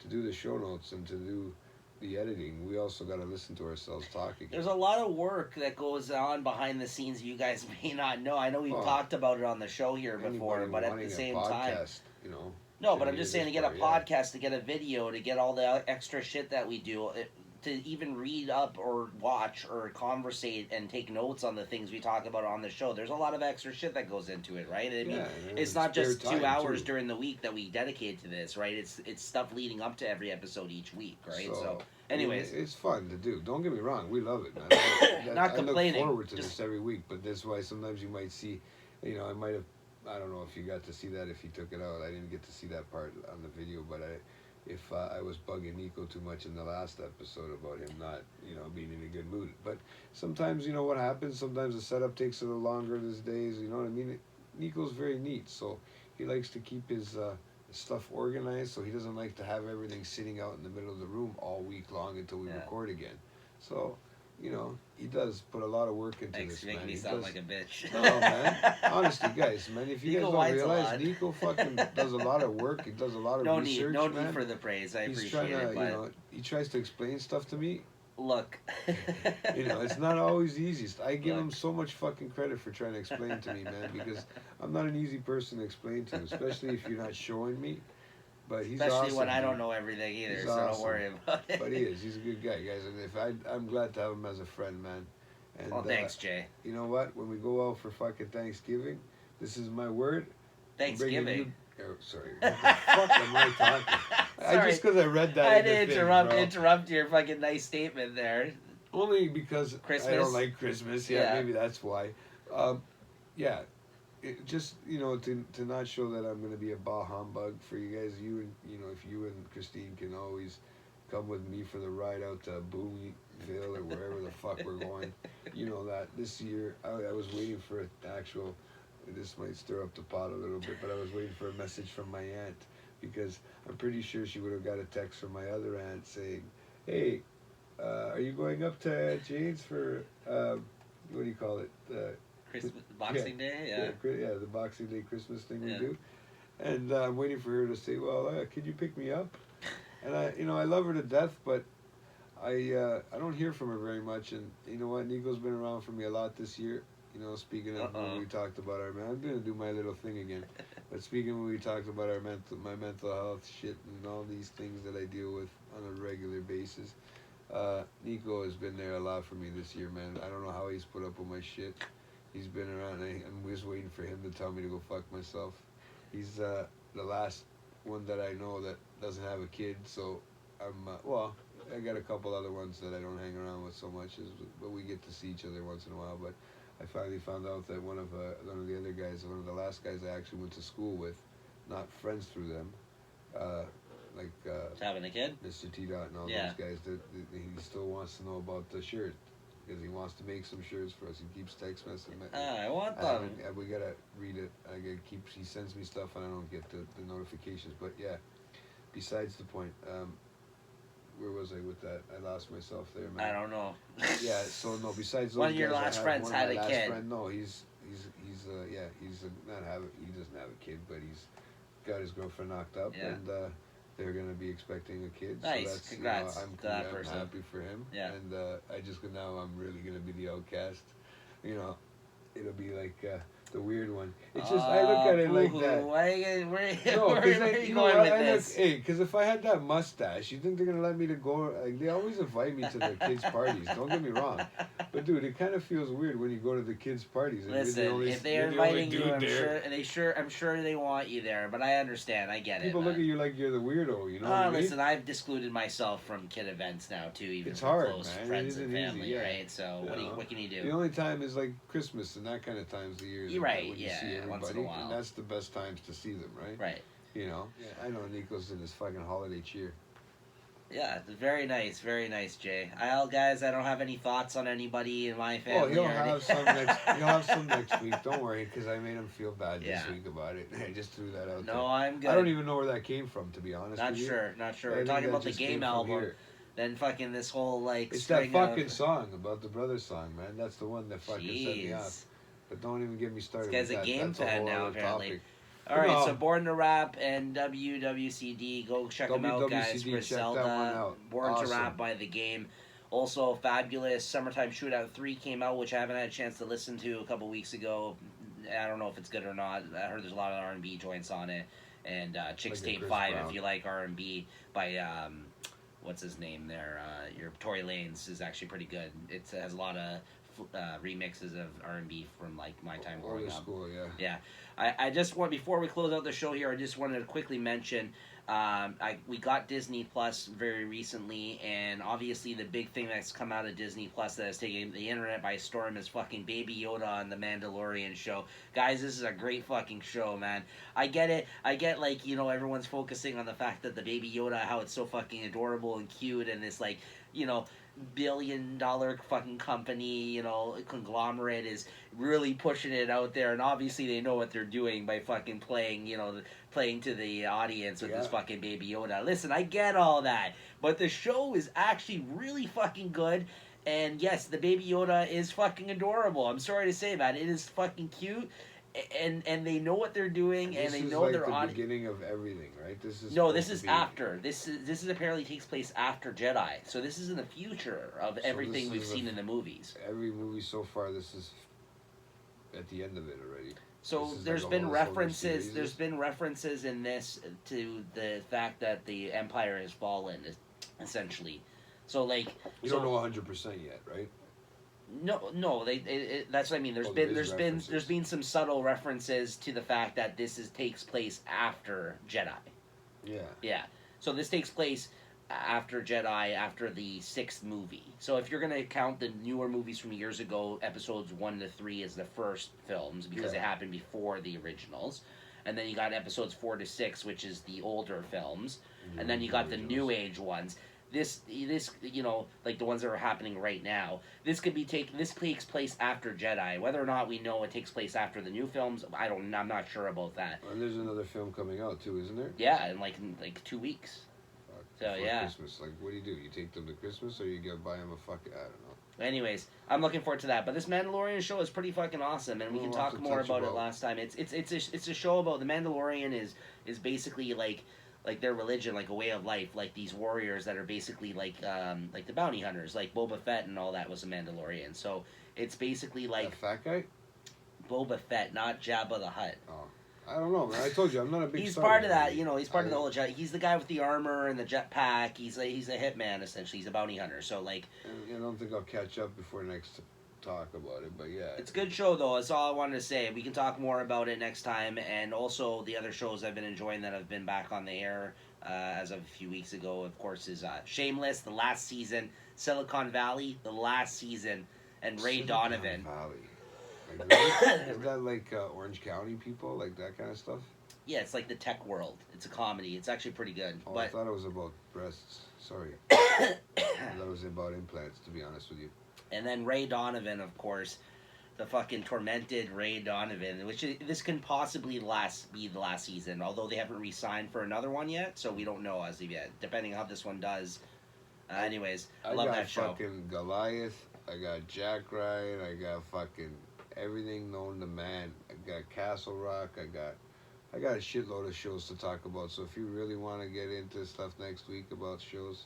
to do the show notes and to do the editing, we also got to listen to ourselves talking. There's a lot of work that goes on behind the scenes you guys may not know. I know we've Oh. talked about it on the show here before, Anybody but at wanting the a same time, podcast, no. should But I'm be just in saying to this get a part, yeah. podcast, to get a video, to get all the extra shit that we do. To even read up or watch or conversate and take notes on the things we talk about on the show. There's a lot of extra shit that goes into it, right? I mean, Yeah, it's and not spare just 2 time, hours too. during the week that we dedicate to this, right? It's stuff leading up to every episode each week, right? So anyways. I mean, it's fun to do. Don't get me wrong, we love it, man. Not complaining, I look forward to just- this every week, but that's why sometimes you might see, I might have, I don't know if you got to see that, if he took it out. I didn't get to see that part on the video, but if I was bugging Nico too much in the last episode about him not, being in a good mood. But sometimes, what happens, sometimes the setup takes a little longer these days, you know what I mean? Nico's very neat, so he likes to keep his stuff organized, so he doesn't like to have everything sitting out in the middle of the room all week long until we Yeah. record again. So, he does put a lot of work into Thanks this, for making man. me He sound does- like a bitch. No, man. Honestly, guys, man, if you Nico guys don't whines a realize, lot. Nico fucking does a lot of work. He does a lot of no research, need man. for the praise. I He's appreciate trying to, it, but he tries to explain stuff to me. look, It's not always the easiest. I give Look. him so much fucking credit for trying to explain to me, man, because I'm not an easy person to explain to, especially if you're not showing me. But he's Especially awesome, when I dude. don't know everything either, He's so awesome. don't worry about it. But he is. He's a good guy, guys. And I'm glad to have him as a friend, man. And Well, thanks, Jay. you know what? When we go out for fucking Thanksgiving, this is my word. I'm bringing Thanksgiving. Oh, sorry. What the fuck am I talking? Sorry. Just because I read that. I in the didn't thing, interrupt your fucking nice statement there. Only because I Christmas? don't like Christmas. Yeah, Yeah. maybe that's why. Yeah, just to not show that I'm gonna be a bah humbug for you guys. If you and Christine can always come with me for the ride out to Boonville or wherever the fuck we're going. You know that this year I was waiting for an actual. This might stir up the pot a little bit, but I was waiting for a message from my aunt because I'm pretty sure she would have got a text from my other aunt saying, "Hey, are you going up to Jane's for what do you call it? Christmas, Boxing Day? Yeah. The Boxing Day Christmas thing we Yeah. do." And I'm waiting for her to say, "Well, can you pick me up?" And I love her to death, but I don't hear from her very much. And you know what? Nico's been around for me a lot this year. Speaking of when we talked about I'm gonna do my little thing again. But speaking when we talked about my mental health shit and all these things that I deal with on a regular basis, Nico has been there a lot for me this year, man. I don't know how he's put up with my shit. He's been around. I'm just waiting for him to tell me to go fuck myself. He's the last one that I know that doesn't have a kid, so I got a couple other ones that I don't hang around with so much, but we get to see each other once in a while. But I finally found out that one of the other guys, one of the last guys I actually went to school with, not friends through them, Having a kid? Mr. T. Dot and all Yeah. those guys, that he still wants to know about the shirt because he wants to make some shirts for us. He keeps text messaging me. I want them. We gotta read it. He sends me stuff and I don't get the notifications. But yeah, besides the point. Where was I with that? I lost myself there, man. I don't know. Yeah, so no. Besides those One of your guys, last friends had a kid. No, he doesn't have a kid, but he's got his girlfriend knocked up, Yeah. and they're gonna be expecting a kid. Nice. So that's, Congrats I'm to that I'm person. happy for him. Yeah. And now I'm really gonna be the outcast. It'll be like the weird one. It's just I look at it like that. Where No, are because you going with this? Because if I had that mustache, you think they're gonna let me to go? Like, they always invite me to their kids' parties. Don't get me wrong, but dude, it kind of feels weird when you go to the kids' parties. And Listen, if they're inviting you, I'm sure they want you there. But I understand. I get people it. look at you like you're the weirdo. You know what I mean? Listen, I've excluded myself from kid events now too, even It's from hard, close man. It friends and isn't family, easy, yeah. right? So what can you do? The only time is like Christmas and that kind of times of the year. You're right, When you yeah, see everybody, once in a while. and that's the best times to see them, right? Right. Yeah, I know Nico's in his fucking holiday cheer. Yeah, it's very nice, Jay. Guys, I don't have any thoughts on anybody in my family. He'll have some next week. Don't worry, because I made him feel bad this Yeah. week about it. I just threw that out there. No, I'm good. I don't even know where that came from, to be honest. Not with you. sure. I We're think talking that about the just came game from album. here. Then fucking this whole like. It's that string fucking of... song about the brothers song, man. That's the one that fucking set me Jeez. off. But don't even get me started. This guy's with a that. game That's fan whole now, other apparently. topic. All right, No. so Born to Rap and WWCD, go check them out, guys. WWCD, check that one Griselda, out. Born to Awesome. Rap by The Game. Also, Fabulous Summertime Shootout 3 came out, which I haven't had a chance to listen to a couple weeks ago. I don't know if it's good or not. I heard there's a lot of R&B joints on it. And Chicks Like a Tape Chris 5, Brown. if you like R&B, by, what's his name there? Your Tory Lanez is actually pretty good. It has a lot of remixes of R&B from like my time growing Old up. school, yeah. Yeah, I just want, before we close out the show here, I just wanted to quickly mention we got Disney Plus very recently, and obviously the big thing that's come out of Disney Plus that has taken the internet by storm is fucking Baby Yoda on the Mandalorian show. Guys, this is a great fucking show, man. I get it. I get, like, everyone's focusing on the fact that the Baby Yoda, how it's so fucking adorable and cute, and this, like, billion-dollar fucking company, conglomerate is really pushing it out there, and obviously they know what they're doing by fucking playing to the audience with this fucking Baby Yoda. Listen, I get all that, but the show is actually really fucking good, and yes, the Baby Yoda is fucking adorable. I'm sorry to say that. It is fucking cute, and they know what they're doing, and they know like their the audience. beginning of everything, right? This is After. This is apparently takes place after Jedi. So this is in the future of everything this we've is seen in the movies. Every movie so far, this is at the end of it already. So This is there's like been all this whole new references. series? There's been references in this to the fact that the Empire has fallen, essentially. So like, You so don't know 100% yet, right? no, that's what I mean. Oh, there is references. There's been some subtle references to the fact that takes place after Jedi. Yeah. Yeah. So this takes place after Jedi, after the sixth movie. So if you're gonna count the newer movies from years ago, episodes 1 to 3 as the first films because they happened before the originals, and then you got episodes 4 to 6, which is the older films, and then you got the New Age ones. This like the ones that are happening right now. This takes place after Jedi. Whether or not we know it takes place after the new films, I'm not sure about that. And there's another film coming out too, isn't there? Yeah, in like 2 weeks. So yeah. Christmas, like, what do? You take them to Christmas, or you go buy them a fucking? I don't know. Anyways, I'm looking forward to that. But this Mandalorian show is pretty fucking awesome, and we can talk more about it last time. It's a show about the Mandalorian is basically like their religion, like a way of life, like these warriors that are basically like the bounty hunters, like Boba Fett and all that was a Mandalorian. So it's basically like that fat guy. Boba Fett, not Jabba the Hutt. Oh. I don't know, man. I told you, I'm not a big. He's part of that, He's part of the whole. He's the guy with the armor and the jetpack. He's a hitman essentially. He's a bounty hunter. So like, I don't think I'll catch up before next talk about it, but yeah, it's a good show though. That's all I wanted to say. We can talk more about it next time, and also the other shows I've been enjoying that have been back on the air as of a few weeks ago. Of course, is Shameless, the last season, Silicon Valley, the last season, and Ray Donovan. Valley. Like, really? Is that like Orange County people, like that kind of stuff? Yeah, it's like the tech world. It's a comedy. It's actually pretty good. Oh, but I thought it was about breasts. Sorry. I thought it was about implants, to be honest with you. And then Ray Donovan, of course, the fucking tormented Ray Donovan, this can possibly be the last season, although they haven't re-signed for another one yet, so we don't know as of yet, depending on how this one does. Anyways, I love that show. I got fucking Goliath, I got Jack Ryan, I got fucking everything known to man. I got Castle Rock, I got a shitload of shows to talk about, so if you really want to get into stuff next week about shows,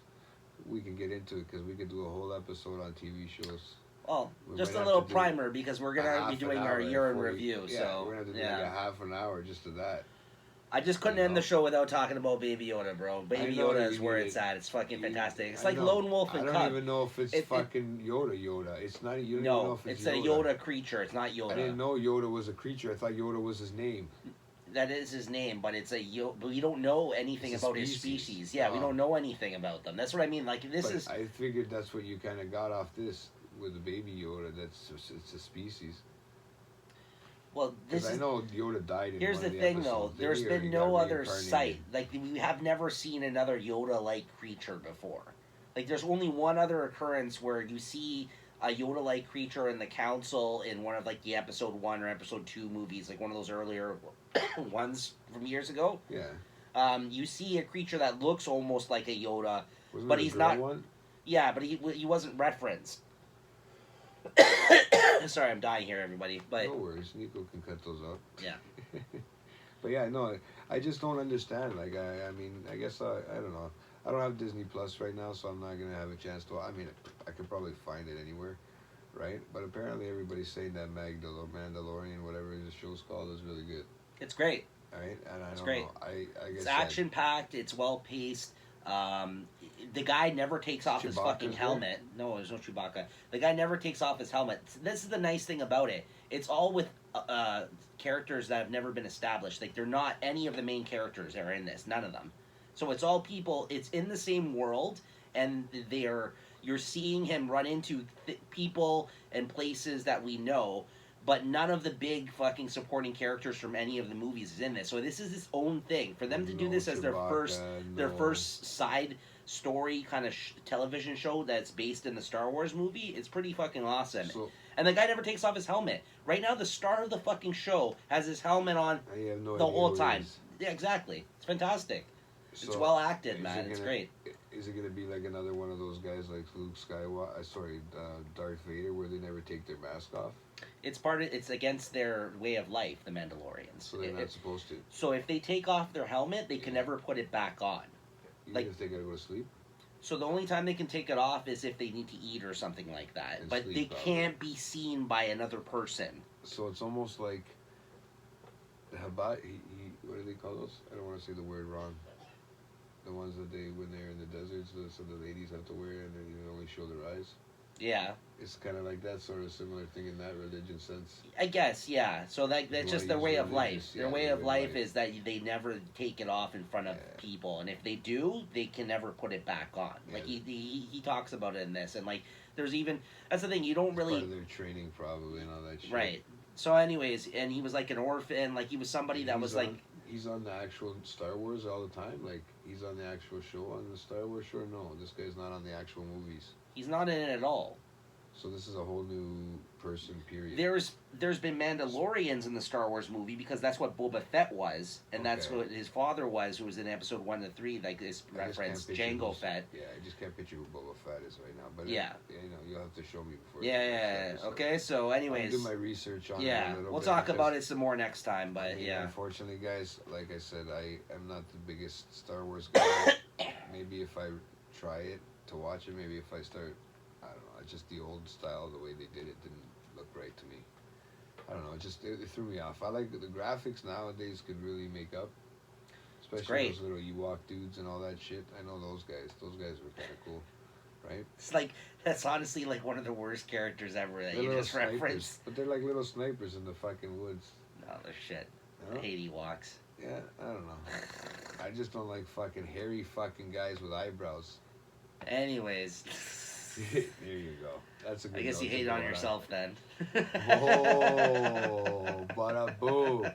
we can get into it, because we could do a whole episode on TV shows. Well, just a little primer, because we're going to be doing our year in review. Yeah, so we're going to have to do like a half an hour just to that. I just couldn't end the show without talking about Baby Yoda, bro. Baby Yoda is where it's at. It's fucking fantastic. It's like Lone Wolf and Cub. I don't even know if it's fucking Yoda. It's not. You don't even know if it's a Yoda creature. It's not Yoda. I didn't know Yoda was a creature. I thought Yoda was his name. That is his name, but we don't know anything about his species. Yeah, we don't know anything about them. That's what I mean. Like I figured that's what you kind of got off this with the Baby Yoda. It's a species. Well, I know Yoda died. Here's the thing, though. There's been no other site. Like, we have never seen another Yoda-like creature before. Like, there's only one other occurrence where you see a Yoda-like creature in the Council in one of, like, the Episode 1 or Episode 2 movies, like one of those earlier ones from years ago. Yeah. You see a creature that looks almost like a Yoda, but he's not. One? Yeah, but he wasn't referenced. Sorry, I'm dying here, everybody. But no worries, Nico can cut those out. Yeah. But yeah, no, I just don't understand. Like, I mean, I guess I don't know. I don't have Disney Plus right now, so I'm not gonna have a chance to. I mean, I could probably find it anywhere, right? But apparently, everybody's saying that Mandalorian, whatever the show's called, is really good. It's great. Right, and it's great. I guess it's action packed. It's well paced. The guy never takes off his fucking helmet. No, there's no Chewbacca. The guy never takes off his helmet. This is the nice thing about it. It's all with characters that have never been established. Like, they're not any of the main characters that are in this. None of them. So it's all people. It's in the same world, and you're seeing him run into people and places that we know. But none of the big fucking supporting characters from any of the movies is in this. So this is its own thing. For them to do this as their first side story kind of television show that's based in the Star Wars movie, it's pretty fucking awesome. And the guy never takes off his helmet. Right now, the star of the fucking show has his helmet on the whole time. Yeah, exactly. It's fantastic. It's well acted, man. It's great. Is it going to be like another one of those guys like Luke Skywalker, Darth Vader, where they never take their mask off? It's against their way of life, the Mandalorians. So they're not supposed to. So if they take off their helmet, they can never put it back on. Even if they gotta go to sleep? So the only time they can take it off is if they need to eat or something like that. But they can't be seen by another person. So it's almost like The Habat, what do they call those? I don't want to say the word wrong. The ones that they, when they're in the deserts, so the ladies have to wear and then you only show their eyes. Yeah. It's kind of like that sort of similar thing in that religion sense. I guess, yeah. So that's just their way of life. Their way of life is that they never take it off in front of people, and if they do, they can never put it back on. Yeah. Like he talks about it in this, and like there's even that's the thing, you don't really Part of their training probably and all that shit. right. So anyways, and he was like an orphan, like he was somebody that was like he's on the actual Star Wars all the time. Like he's on the actual show on the Star Wars show. No, this guy's not on the actual movies. he's not in it at all. So this is a whole new person. Period. There's been Mandalorians in the Star Wars movie because that's what Boba Fett was, and that's what his father was, who was in episode 1 to 3. Like this reference, Jango Fett. Yeah, I just can't picture who Boba Fett is right now. But yeah, you'll have to show me before. Yeah. Okay, so anyways, I'll do my research on it a little we'll bit talk about it some more next time. But unfortunately, guys, like I said, I am not the biggest Star Wars guy. Maybe if I try it to watch it, maybe if I start. I don't know. It's just the old style, the way they did it didn't look right to me. I don't know. It threw me off. I like the graphics nowadays could really make up, especially those little Ewok dudes and all that shit. I know those guys. Those guys were kind of cool, right? It's like that's honestly like one of the worst characters ever that you just referenced. But they're like little snipers in the fucking woods. No, they're shit. You know? I hate Ewoks. Yeah, I don't know. I just don't like fucking hairy fucking guys with eyebrows. Anyways. There you go. That's a good. I guess you hate on yourself then. Oh, bada boo!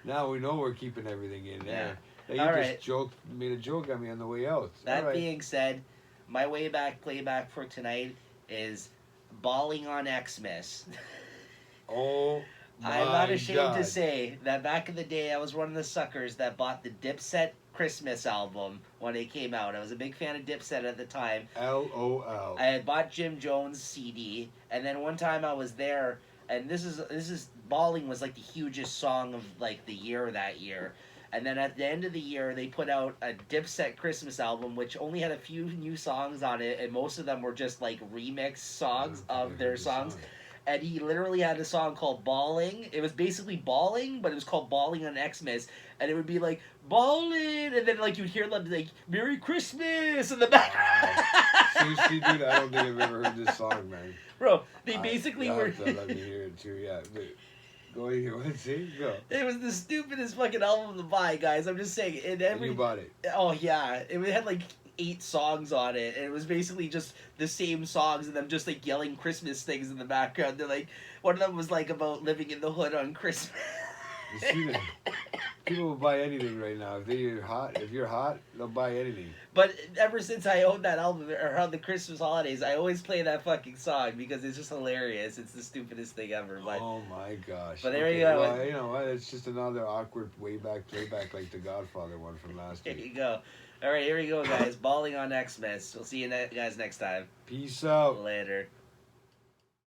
Now we know we're keeping everything in there. Yeah. You just made a joke at me on the way out. That being said, my playback for tonight is Bawling on Xmas. Oh. I'm not ashamed to say that back in the day, I was one of the suckers that bought the Dipset Christmas album when it came out. I was a big fan of Dipset at the time. LOL. I had bought Jim Jones' CD, and then one time I was there, and this is Bawling was like the hugest song of like the year that year. And then at the end of the year, they put out a Dipset Christmas album, which only had a few new songs on it, and most of them were just like remix songs of their songs. And he literally had a song called Bawling. It was basically Bawling, but it was called Bawling on Xmas. And it would be like, Bawling! And then like you'd hear them like, Merry Christmas! in the background. Seriously, dude, I don't think I've ever heard this song, man. Bro, they basically were... Let me hear it too, yeah. Go ahead, let's see, go. It was the stupidest fucking album to buy, guys. I'm just saying. And you bought it? Oh, yeah. It had like 8 songs on it, and it was basically just the same songs and them just like yelling Christmas things in the background. They're like, one of them was like about living in the hood on Christmas. You see that? People will buy anything right now. If you're hot, they'll buy anything. But ever since I owned that album around the Christmas holidays, I always play that fucking song because it's just hilarious. It's the stupidest thing ever. But, oh my gosh. But there you go. Well, you know what? It's just another awkward playback like the Godfather one from last week. There you go. All right, here we go, guys. Bawling on Xmas. We'll see you guys next time. Peace out. Later.